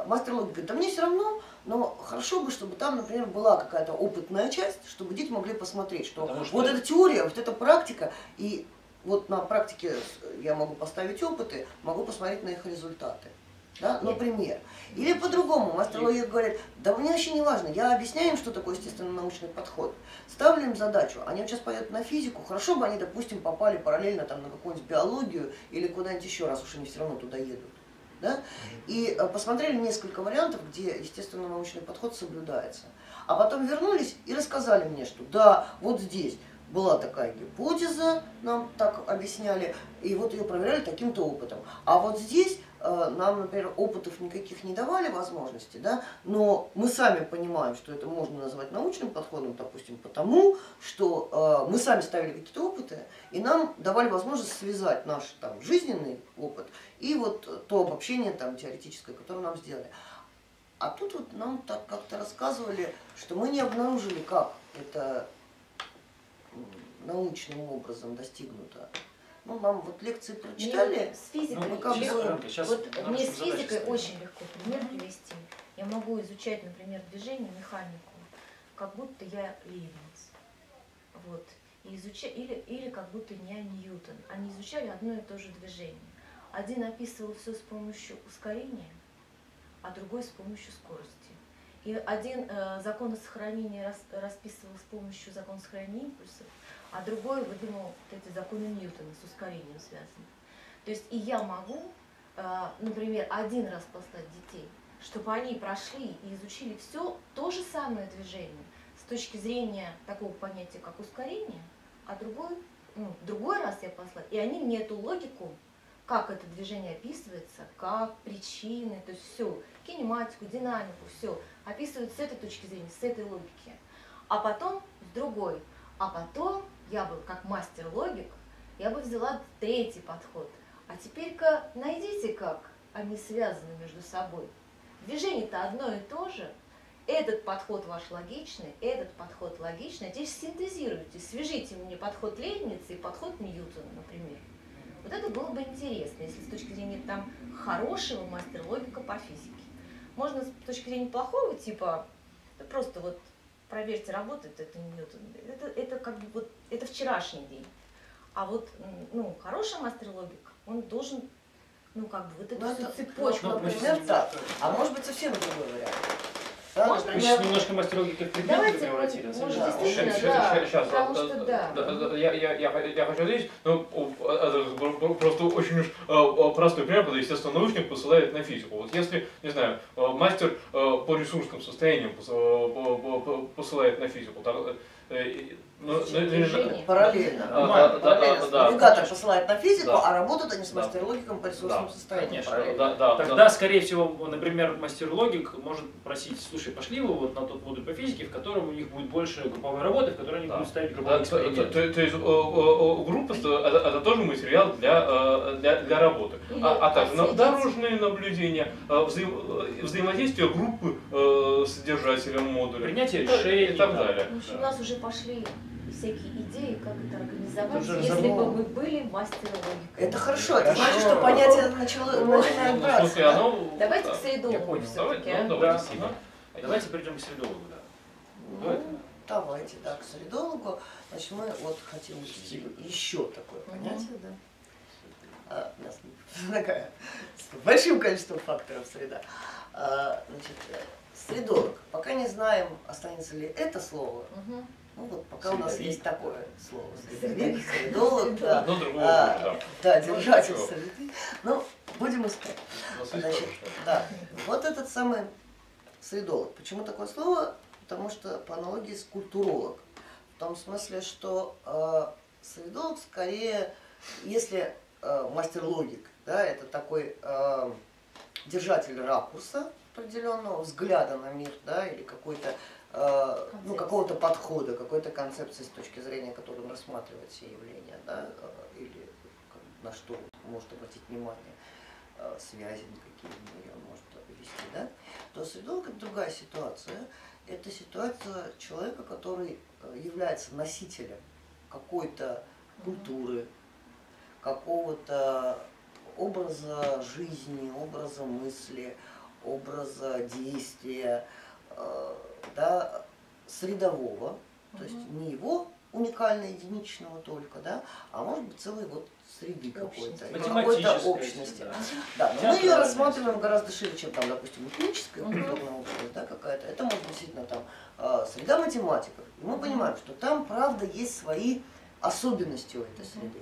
Speaker 1: мастер логики говорит, да мне все равно, но хорошо бы, чтобы там, например, была какая-то опытная часть, чтобы дети могли посмотреть, что вот эта теория, вот эта практика, и вот на практике я могу поставить опыты, могу посмотреть на их результаты. Да, например. Или по-другому, мастер логики говорит, да мне вообще не важно, я объясняю им, что такое естественно-научный подход, ставлю им задачу, они вот сейчас пойдут на физику, хорошо бы они, допустим, попали параллельно там, на какую-нибудь биологию или куда-нибудь еще, раз уж они все равно туда едут. Да? И посмотрели несколько вариантов, где естественно-научный подход соблюдается. А потом вернулись и рассказали мне, что да, вот здесь была такая гипотеза, нам так объясняли, и вот ее проверяли таким-то опытом. А вот здесь нам, например, опытов никаких не давали возможности, да, но мы сами понимаем, что это можно назвать научным подходом, допустим, потому что мы сами ставили какие-то опыты, и нам давали возможность связать наш там, жизненный опыт и вот то обобщение там, теоретическое, которое нам сделали. А тут вот нам так как-то рассказывали, что мы не обнаружили, как это научным образом достигнуто. Ну, нам вот лекции прочитали.
Speaker 2: Мне с физикой,
Speaker 1: ну, как бы,
Speaker 2: вот мне с физикой очень легко пример привести. Я могу изучать, например, движение, механику, как будто я Лейбниц. Вот. И или как будто я Ньютон. Они изучали одно и то же движение. Один описывал все с помощью ускорения, а другой с помощью скорости. И один законы сохранения расписывал с помощью закона сохранения импульсов, а другой выдумал вот эти законы Ньютона с ускорением связаны. То есть и я могу, например, один раз послать детей, чтобы они прошли и изучили все то же самое движение с точки зрения такого понятия, как ускорение, а другой раз я послать, и они мне эту логику, как это движение описывается, как причины, то есть все, кинематику, динамику, все описывают с этой точки зрения, с этой логики. А потом с другой. А потом я бы, как мастер-логик, я бы взяла третий подход. А теперь-ка найдите, как они связаны между собой. Движение-то одно и то же. Этот подход ваш логичный, этот подход логичный. А теперь синтезируйте, свяжите мне подход Лейбница и подход Ньютона, например. Вот это было бы интересно, если с точки зрения там хорошего мастер-логика по физике. Можно с точки зрения плохого, типа, просто вот проверьте, работает это Ньютон. Это как бы вот, это вчерашний день. А вот, ну, хороший мастер-логик, он должен, ну, как бы, вот эту всю цепочку,
Speaker 1: например, так. А может быть, совсем другой вариант. Да,
Speaker 2: Можно?
Speaker 3: Мы
Speaker 1: например,
Speaker 3: сейчас немножко мастер логики в предмет
Speaker 2: Давайте,
Speaker 3: превратили. на самом
Speaker 2: может,
Speaker 3: деле.
Speaker 2: действительно,
Speaker 4: Сейчас,
Speaker 2: потому что да.
Speaker 4: я хочу ответить, ну, это просто очень уж простой пример, когда, естественно, научник посылает на физику. Вот если, не знаю, мастер по ресурсным состояниям посылает на физику,
Speaker 1: параллельно.
Speaker 3: Нормально.
Speaker 4: Да.
Speaker 1: Навигатор посылает на физику,
Speaker 4: Да.
Speaker 1: а работают они с
Speaker 4: Да.
Speaker 1: мастер-логиком по ресурсным
Speaker 4: Да.
Speaker 1: состояниям.
Speaker 3: Конечно.
Speaker 1: Параллельно.
Speaker 3: Тогда, скорее всего, например, мастер-логик может просить, слушай, пошли вы вот на тот модуль по физике, в котором у них будет больше групповой работы, в которой они будут ставить групповые эксперименты.
Speaker 4: То есть группа это тоже материал для работы. А также дорожные наблюдения, взаимодействие группы с содержателем модуля.
Speaker 3: Принятие решений.
Speaker 4: И так далее.
Speaker 2: В общем, у нас уже пошли всякие идеи, как это организовать,
Speaker 3: Уже
Speaker 2: если
Speaker 1: разобрал.
Speaker 2: бы мы были мастером логики.
Speaker 1: Это хорошо, это значит, что понятие начинает браться.
Speaker 4: Слушай,
Speaker 1: да?
Speaker 2: Давайте к
Speaker 3: Я
Speaker 2: средовому
Speaker 3: понял.
Speaker 2: все-таки.
Speaker 4: Давайте.
Speaker 3: Спасибо. Давайте перейдем к средологу, да.
Speaker 1: Ну, давайте, да, к средологу. Значит, мы вот хотим ввести еще такое понятие, да. У нас такая, с большим количеством факторов среда. Значит, средолог. Пока не знаем, останется ли это слово. Ну вот пока у нас
Speaker 3: Средовик.
Speaker 1: есть такое слово. Средовик, средолог, да.
Speaker 4: Одно другое, да.
Speaker 1: Да, держатель
Speaker 4: ничего.
Speaker 1: среды. Ну, будем искать.
Speaker 4: У нас есть
Speaker 1: Значит,
Speaker 4: хорошее.
Speaker 1: да, вот этот самый средолог. Почему такое слово? Потому что по аналогии с культуролог. В том смысле, что средолог скорее, если мастер-логик, да, это такой держатель ракурса определенного, взгляда на мир, да, или какой-то ну, какого-то подхода, какой-то концепции, с точки зрения которой он рассматривает все явления, да, или на что может обратить внимание, связи на какие он может вести, да, то средолог — это другая ситуация. Это ситуация человека, который является носителем какой-то культуры, какого-то образа жизни, образа мысли, образа действия, да, средового, то есть не его уникально единичного только, да, а может быть целой вот среды какой-то, или какой-то общности. Да, но мы ее рассматриваем гораздо шире, чем там, допустим, этническая культурная общность, да, какая-то. Это может быть действительно там среда математиков. И мы понимаем, что там, правда, есть свои особенности у этой среды.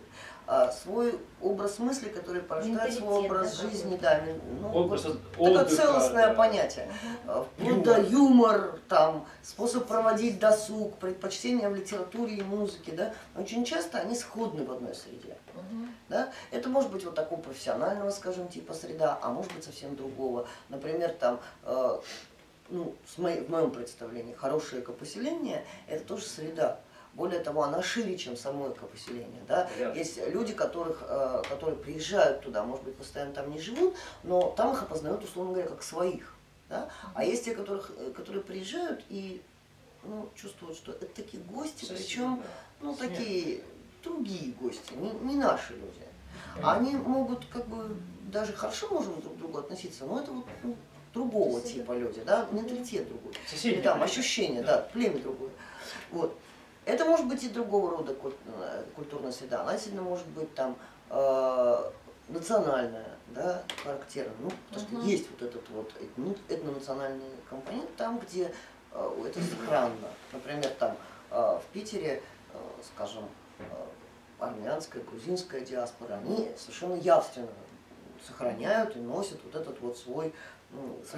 Speaker 1: Свой образ мысли, который порождает свой образ жизни, да, ну,
Speaker 3: Образ
Speaker 1: вот,
Speaker 3: отдыха,
Speaker 1: такое целостное
Speaker 3: да.
Speaker 1: понятие. Вплоть до юмор, там, способ проводить досуг, предпочтения в литературе и музыке, да, очень часто они сходны в одной среде. Да? Это может быть вот такого профессионального, скажем, типа среда, а может быть совсем другого. Например, там, ну, в моем представлении, хорошее экопоселение – это тоже среда. Более того, она шире, чем само экопоселение. Да? Есть люди, которые приезжают туда, может быть, постоянно там не живут, но там их опознают, условно говоря, как своих. Да? А есть те, которые приезжают и ну, чувствуют, что это такие гости, причем ну, такие другие гости, не наши люди. Они могут как бы даже хорошо можем друг к другу относиться, но это вот ну, другого типа люди, да, менталитет другой. Или там ощущение, да, племя другое. Вот. Это может быть и другого рода культурная среда. Она сильно может быть там национальная, да, характерная. Ну, потому что есть вот этот вот этнонациональный компонент там, где это сохранно. Например, там в Питере, скажем, армянская, грузинская диаспора, они совершенно явственно сохраняют и носят вот этот вот свою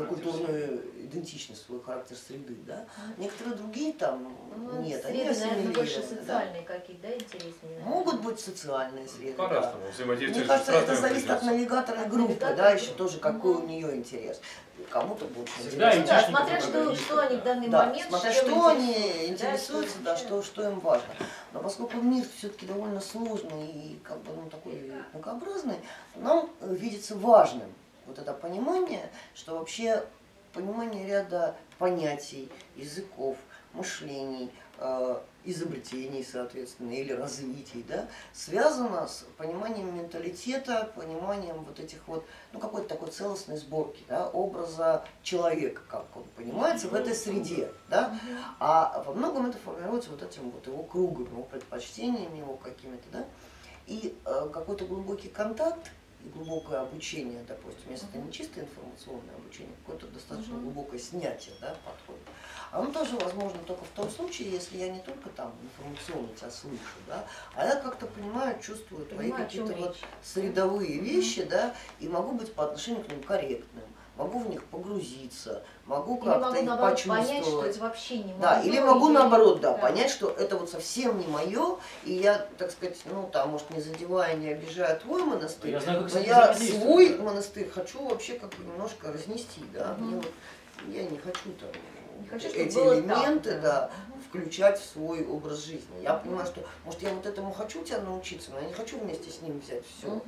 Speaker 1: культурную идентичность, свой характер среды, да. Некоторые другие там нет, они
Speaker 2: среды, наверное, больше
Speaker 1: ассимилированы,
Speaker 2: социальные какие-то, да, интереснее.
Speaker 1: Могут быть социальные среды, да.
Speaker 4: По-разному. Взаимодействие
Speaker 1: Мне кажется,
Speaker 4: с
Speaker 1: это
Speaker 4: разными
Speaker 1: зависит от
Speaker 4: людьми.
Speaker 1: навигатора и группы, да, еще тоже какой у нее интерес. Кому-то больше
Speaker 3: Всегда
Speaker 1: интересно.
Speaker 2: Да,
Speaker 3: айтишников
Speaker 2: смотря что они в данный
Speaker 1: Да,
Speaker 2: момент,
Speaker 1: смотря
Speaker 2: чем
Speaker 1: что они
Speaker 2: интересуются,
Speaker 1: интересуются, да, что им важно. Но поскольку мир все-таки довольно сложный и как бы ну, такой многообразный, нам видится важным вот это понимание, что вообще понимание ряда понятий, языков, мышлений, изобретений, соответственно, или развитий, да, связано с пониманием менталитета, пониманием вот этих вот, ну, какой-то такой целостной сборки, да, образа человека, как он понимается в этой среде, да, а во многом это формируется вот этим вот его кругом, его предпочтениями, его какими-то, да, и какой-то глубокий контакт и глубокое обучение, допустим, если это не чисто информационное обучение, какое-то достаточно глубокое снятие, да, подходит. Оно тоже возможно только в том случае, если я не только там информационно тебя слышу, да, а я как-то понимаю, чувствую твои какие-то вот средовые вещи, да, и могу быть по отношению к ним корректным, могу в них погрузиться, могу как-то их почувствовать.
Speaker 2: Понять, что это вообще не
Speaker 1: да,
Speaker 2: моё,
Speaker 1: или могу наоборот,
Speaker 2: да,
Speaker 1: понять, что это вот совсем не мое, и я, так сказать, ну там, может, не задевая, не обижая твой монастырь,
Speaker 3: Я знаю, как
Speaker 1: но
Speaker 3: с этим
Speaker 1: я
Speaker 3: взаимодействовать,
Speaker 1: свой
Speaker 3: да.
Speaker 1: монастырь хочу вообще как бы немножко разнести, да, мне вот, я не хочу там
Speaker 2: Не хочу, чтобы
Speaker 1: эти
Speaker 2: было
Speaker 1: элементы,
Speaker 2: так,
Speaker 1: да, включать в свой образ жизни. Я понимаю, что, может, я вот этому хочу тебя научиться, но я не хочу вместе с ним взять все,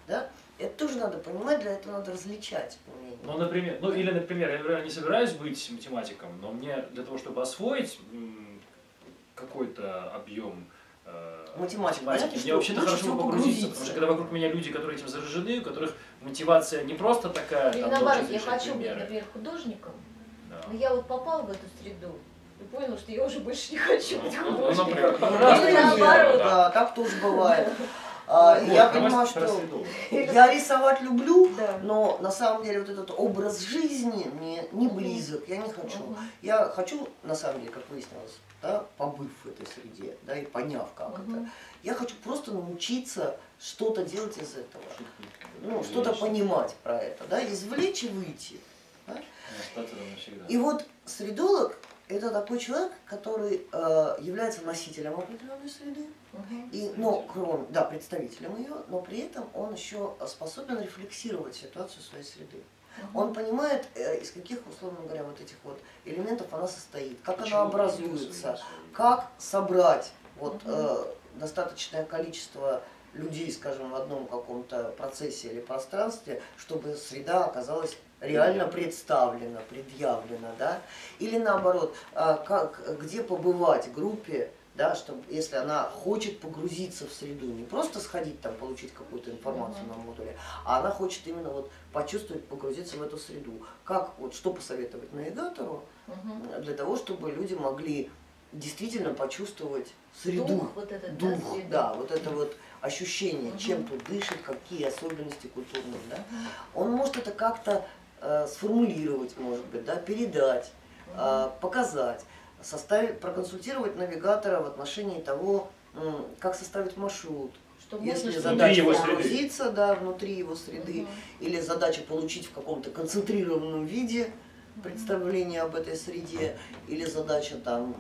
Speaker 1: да. Это тоже надо понимать, для этого надо различать.
Speaker 3: Ну, например, ну или, например, я не собираюсь быть математиком, но мне для того, чтобы освоить какой-то объем математики, мне вообще-то хорошо бы погрузиться, потому что когда вокруг меня люди, которые этим заражены, у которых мотивация не просто такая,
Speaker 2: или
Speaker 3: там,
Speaker 2: наоборот, я
Speaker 3: решать
Speaker 2: хочу быть,
Speaker 3: примеры.
Speaker 2: например, художником,
Speaker 3: Да.
Speaker 2: но я вот попала в эту среду и поняла, что я уже больше не хочу быть
Speaker 4: Ну,
Speaker 2: художником.
Speaker 4: например,
Speaker 2: Или наоборот.
Speaker 1: Да, так тоже бывает.
Speaker 3: Вот,
Speaker 1: Я
Speaker 3: давайте
Speaker 1: понимаю,
Speaker 3: про
Speaker 1: что
Speaker 3: среду.
Speaker 1: я рисовать люблю,
Speaker 2: Да.
Speaker 1: но на самом деле вот этот образ жизни мне не близок, я не хочу. Я хочу, на самом деле, как выяснилось, да, побыв в этой среде, да, и поняв, как это, я хочу просто научиться что-то делать из этого, ну, что-то понимать про это, да, извлечь и выйти. Да?
Speaker 3: Остаться там навсегда.
Speaker 1: И вот средолог – это такой человек, который является носителем определенной среды, и, но кроме, да, представителем ее, но при этом он еще способен рефлексировать ситуацию своей среды. Он понимает, из каких, условно говоря, вот этих вот элементов она состоит, как она образуется, как собрать вот, достаточное количество людей, скажем, в одном каком-то процессе или пространстве, чтобы среда оказалась реально представлена, предъявлена, да? Или наоборот, где побывать группе, да, чтобы, если она хочет погрузиться в среду, не просто сходить там, получить какую-то информацию на модуле, а она хочет именно вот почувствовать, погрузиться в эту среду. Как, вот, что посоветовать навигатору для того, чтобы люди могли действительно почувствовать среду,
Speaker 2: Дух, вот этот, да, среды.
Speaker 1: да, вот это вот ощущение, чем тут дышит, какие особенности культурные, да. Он может это как-то сформулировать, может быть, да, передать, показать, проконсультировать навигатора в отношении того, как составить маршрут.
Speaker 2: Что
Speaker 1: Если
Speaker 2: можно
Speaker 1: задача
Speaker 3: его
Speaker 1: погрузиться, да, внутри его среды, или задача получить в каком-то концентрированном виде представление об этой среде, или задача там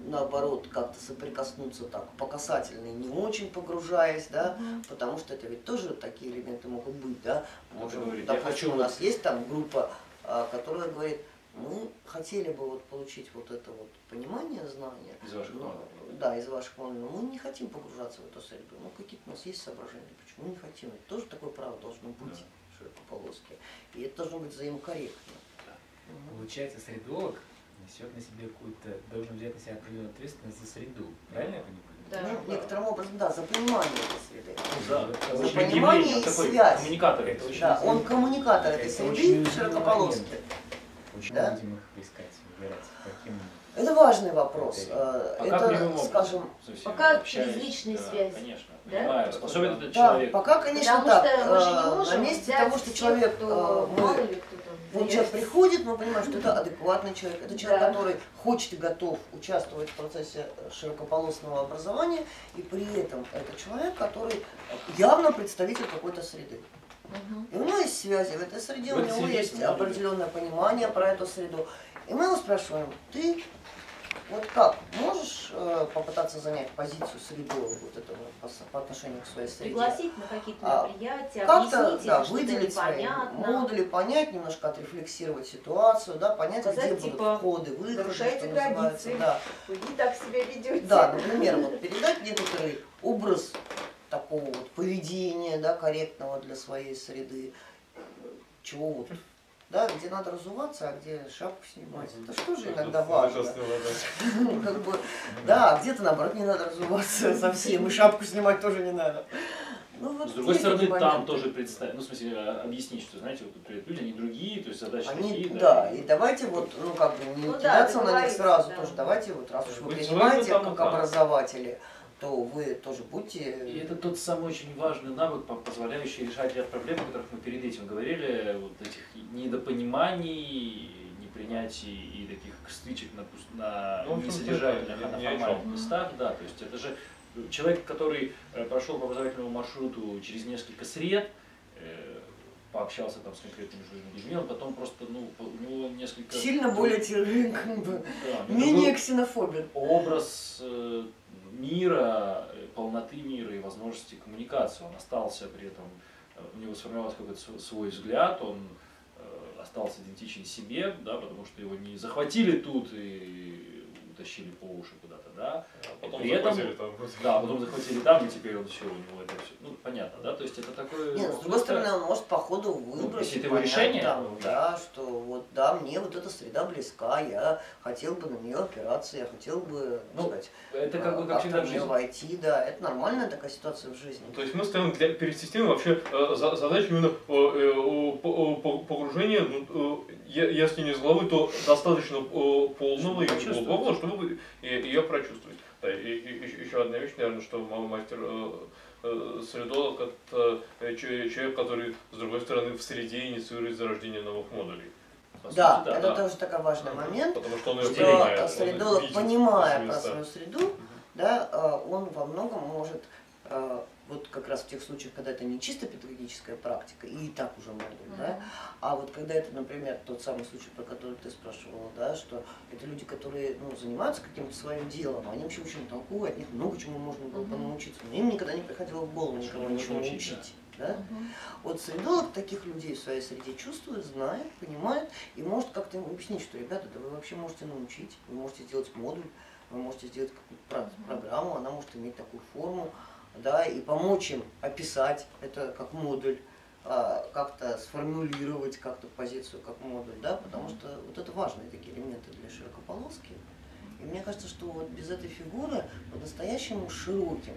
Speaker 1: наоборот как-то соприкоснуться так по касательной, не очень погружаясь, да, потому что это ведь тоже такие элементы могут быть, да. Может, допустим, у нас есть там группа, которая говорит, мы хотели бы вот получить вот это вот понимание, знания,
Speaker 3: Из ваших модулей.
Speaker 1: Да, из ваших модулей, но мы не хотим погружаться в эту среду, ну какие-то у нас есть соображения, почему не хотим, это тоже такое право должно быть, широкополоске, и это должно быть взаимкорректно.
Speaker 6: Получается, средолог несет на себе какую-то, должен взять на себя определенную ответственность за среду, правильно я понимаю?
Speaker 2: Да.
Speaker 1: Ну, некоторым образом, да, за понимание этой среды.
Speaker 3: Да,
Speaker 1: За
Speaker 3: очень
Speaker 1: понимание
Speaker 3: удивление,
Speaker 1: и
Speaker 3: такой
Speaker 1: связь.
Speaker 3: коммуникатор. Это очень
Speaker 1: Да, он коммуникатор этой
Speaker 6: Это
Speaker 1: среды
Speaker 6: очень
Speaker 1: широкополоске.
Speaker 6: Очень
Speaker 1: Да?
Speaker 6: будем их поискать, выбирать, каким...
Speaker 1: Это важный вопрос.
Speaker 3: Пока прямым
Speaker 1: Это,
Speaker 3: образом
Speaker 1: скажем,
Speaker 3: со всеми
Speaker 2: пока
Speaker 3: общаюсь,
Speaker 2: через личные
Speaker 3: да,
Speaker 2: связи.
Speaker 3: Конечно,
Speaker 2: Да?
Speaker 3: понимаю, способен этот
Speaker 1: да,
Speaker 3: человек.
Speaker 1: пока, конечно,
Speaker 2: Потому
Speaker 1: так.
Speaker 2: что мы же не можем
Speaker 1: На месте
Speaker 2: взять
Speaker 1: того, что
Speaker 2: всех,
Speaker 1: человек,
Speaker 2: кто,
Speaker 1: мы,
Speaker 2: мало ли кто там
Speaker 1: вот человек
Speaker 2: заявится.
Speaker 1: приходит, мы понимаем, что это адекватный человек, это человек,
Speaker 2: Да.
Speaker 1: который хочет и готов участвовать в процессе широкополосного образования, и при этом это человек, который явно представитель какой-то среды. И у него есть связи в этой среде,
Speaker 3: В
Speaker 1: у
Speaker 3: этой
Speaker 1: него
Speaker 3: среде
Speaker 1: есть
Speaker 3: много
Speaker 1: определенное понимание про эту среду. И мы его спрашиваем, ты вот как, можешь попытаться занять позицию средового вот этого по отношению к своей среде?
Speaker 2: Пригласить на какие-то мероприятия,
Speaker 1: Как-то,
Speaker 2: объяснить,
Speaker 1: да,
Speaker 2: если что-то
Speaker 1: выделить свои
Speaker 2: непонятно.
Speaker 1: модули, понять, немножко отрефлексировать ситуацию, да, понять,
Speaker 2: Сказать,
Speaker 1: где
Speaker 2: типа,
Speaker 1: будут входы, выходы,
Speaker 2: нарушайте
Speaker 1: что называется.
Speaker 2: границы.
Speaker 1: Да.
Speaker 2: Вы не так себя ведете.
Speaker 1: Да, например, вот передать некоторый образ такого вот поведения, да, корректного для своей среды, чего вот, да, где надо разуваться, а где шапку снимать. Это что же иногда важно. Ну, как бы, да, а где-то наоборот не надо разуваться совсем, и шапку снимать тоже не надо. Ну, вот
Speaker 3: С другой
Speaker 1: есть
Speaker 3: стороны,
Speaker 1: такие
Speaker 3: там
Speaker 1: моменты.
Speaker 3: тоже представить, ну, в смысле, объяснить, что, знаете, вот тут люди, они другие, то есть задачи
Speaker 1: Они,
Speaker 3: такие,
Speaker 1: да, и давайте вот, ну как бы не
Speaker 2: Ну да,
Speaker 1: кидаться на них
Speaker 2: договориться,
Speaker 1: сразу
Speaker 2: да.
Speaker 1: тоже, давайте вот, раз уж вы
Speaker 4: Быть
Speaker 1: принимаете
Speaker 4: своим, там,
Speaker 1: как образователи, то вы тоже будьте...
Speaker 3: И это тот самый очень важный навык, позволяющий решать ряд проблем, о которых мы перед этим говорили, вот этих недопониманий, непринятий и таких стычек на несодержательных, а на формальных местах. Да, то есть это же человек, который прошел по образовательному маршруту через несколько сред, пообщался там с конкретными людьми, он потом просто, ну, у него несколько...
Speaker 1: Сильно более менее ксенофобен.
Speaker 3: Образ мира, полноты мира и возможности коммуникации. Он остался при этом, у него сформировался какой-то свой взгляд, он остался идентичен себе, да, потому что его не захватили тут и утащили по уши куда-то, да.
Speaker 4: А потом
Speaker 3: при этом,
Speaker 4: захватили там.
Speaker 3: да, потом захватили там, и теперь он все, у него это все, ну, понятно, да, то есть это такое...
Speaker 1: Нет, с другой стороны, он может по ходу выбрать,
Speaker 3: если это его решение,
Speaker 1: там, да, что вот, да, мне вот эта среда близка, я хотел бы на нее опираться, я хотел бы,
Speaker 3: ну,
Speaker 1: сказать,
Speaker 3: это как бы как всегда в жизни.
Speaker 1: войти, да, это нормальная такая ситуация в жизни.
Speaker 4: То есть мы ставим перед системой вообще задачу именно погружения, ну, если не с головы, то достаточно полного и глубокого, чтобы ее прочувствовать. Да, и еще одна вещь, наверное, что мастер-средолог это человек, который, с другой стороны, в среде инициирует зарождение новых модулей.
Speaker 1: Да, это тоже такой важный момент,
Speaker 4: потому что он ее
Speaker 1: что
Speaker 4: понимает,
Speaker 1: средолог, понимая про свою среду, да, он во многом может, вот как раз в тех случаях, когда это не чисто педагогическая практика, и так уже модуль, да, а вот когда это, например, тот самый случай, про который ты спрашивала, да, что это люди, которые, ну, занимаются каким-то своим делом, они вообще очень толковые, от них много чему можно было бы научиться, но им никогда не приходило в голову никого ничего учить. Да? Вот средолог таких людей в своей среде чувствует, знает, понимает и может как-то им объяснить, что, ребята, да вы вообще можете научить, вы можете сделать модуль, вы можете сделать какую-то программу, она может иметь такую форму, да, и помочь им описать это как модуль, как-то сформулировать как-то позицию как модуль, да, потому что вот это важные такие элементы для широкополоски. И мне кажется, что вот без этой фигуры по-настоящему широким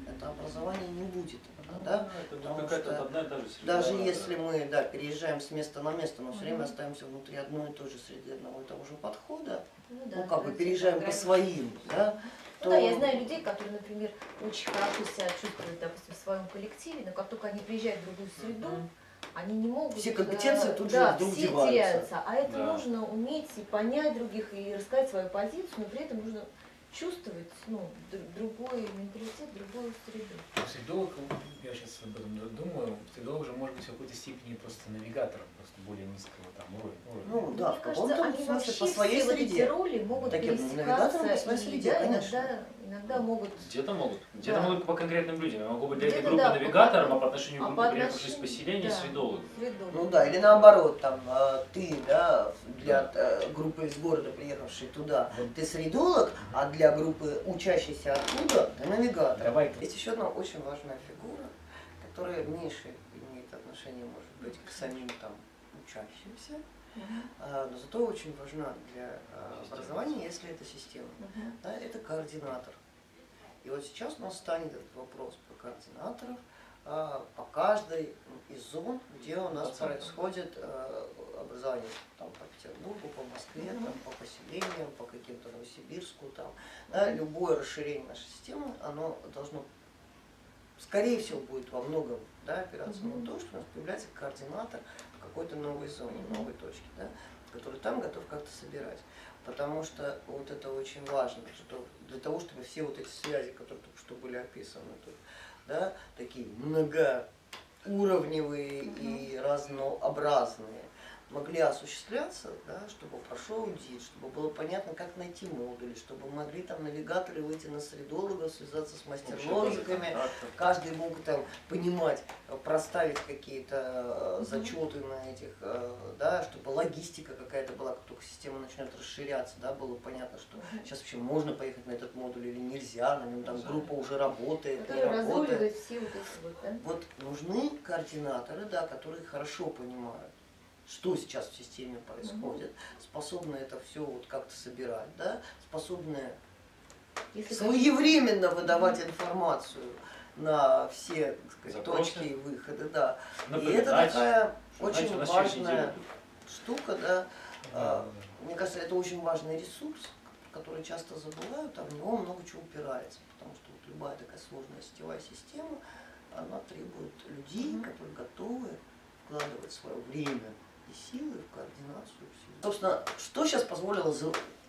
Speaker 1: это образование не будет. Да?
Speaker 3: Потому что одна и та же среда,
Speaker 1: даже если мы, да, переезжаем с места на место, но все время остаемся внутри одной и той же среды, одного и того же подхода, ну как бы переезжаем по своим, да,
Speaker 2: ну да, я знаю людей, которые, например, очень хорошо себя чувствуют, допустим, в своем коллективе, но как только они приезжают в другую среду, они не могут...
Speaker 1: Все компетенции тут же
Speaker 2: да,
Speaker 1: вдруг
Speaker 2: все
Speaker 1: деваются.
Speaker 2: теряются. А это нужно уметь и понять других, и рассказать свою позицию, но при этом нужно чувствовать, ну, другой менталитет, другую среду.
Speaker 6: Средолог, я сейчас об этом думаю, средолог же может быть в какой-то степени просто навигатором, просто более низкого там уровня.
Speaker 1: Ну да,
Speaker 2: мне кажется, они вообще
Speaker 1: по своей
Speaker 2: все
Speaker 1: среде.
Speaker 2: Вот эти роли могут пересекаться,
Speaker 1: по своей среде,
Speaker 2: да,
Speaker 1: конечно.
Speaker 2: иногда могут...
Speaker 3: Где-то могут.
Speaker 2: Да.
Speaker 3: Где-то могут по конкретным людям. Я могу быть для этой группы
Speaker 2: да,
Speaker 3: навигатором, а по отношению к группе,
Speaker 2: по
Speaker 3: приехавшей с поселения,
Speaker 2: да,
Speaker 3: средологом.
Speaker 1: Ну да, или наоборот, там, ты, да, для группы из города, приехавшей туда, ты средолог, а для группы учащейся оттуда, ты навигатор.
Speaker 6: Давай.
Speaker 1: Есть еще одна очень важная фигура, которая меньше имеет отношение, может быть, к самим там учащимся, но зато очень важна для образования, если это система. Да, это координатор. И вот сейчас у нас станет этот вопрос про координаторов по каждой из зон, где у нас происходит образование, там, по Петербургу, по Москве, там, по поселениям, по каким-то Новосибирску, там, да, любое расширение нашей системы, оно должно, скорее всего, будет во многом, да, опираться на то, что у нас появляется координатор в какой-то новой зоне, новой точке, да, который там готов как-то собирать. Потому что вот это очень важно, что для того, чтобы все вот эти связи, которые только что были описаны тут, да, такие многоуровневые и разнообразные, могли осуществляться, да, чтобы прошел аудит, чтобы было понятно, как найти модули, чтобы могли там навигаторы выйти на средологов, связаться с мастер-логиками, каждый мог там понимать, проставить какие-то зачеты на этих, да, чтобы логистика какая-то была, как только система начнет расширяться, да, было понятно, что сейчас вообще можно поехать на этот модуль или нельзя, на нем там группа уже работает, не работает.
Speaker 2: Все вот эти вот, да?
Speaker 1: Вот нужны координаторы, да, которые хорошо понимают, что сейчас в системе происходит, способны это все вот как-то собирать, да, способны своевременно выдавать информацию на все, так сказать, точки и выходы, да. И это такая очень важная штука, да. Мне кажется, это очень важный ресурс, который часто забывают, а в него много чего упирается, потому что вот любая такая сложная сетевая система, она требует людей, которые готовы вкладывать свое время и силы в координацию всего. Собственно, что сейчас позволило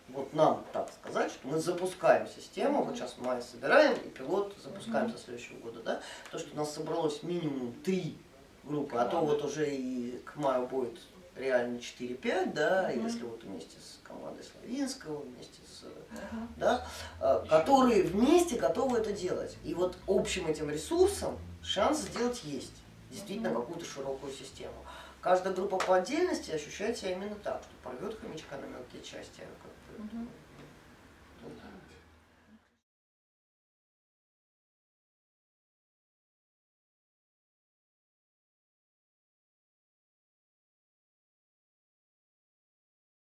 Speaker 1: вот нам так сказать, что мы запускаем систему, вот сейчас в мае собираем, и пилот запускаем со следующего года, да? То, что у нас собралось минимум 3 группы, а то вот уже и к маю будет реально 4-5, да, если вот вместе с командой Славинского, вместе с, да, которые вместе готовы это делать. И вот общим этим ресурсом шанс сделать есть, действительно какую-то широкую систему. Каждая группа по отдельности ощущает себя именно так, что порвет хомячка на мелкие части, как бы,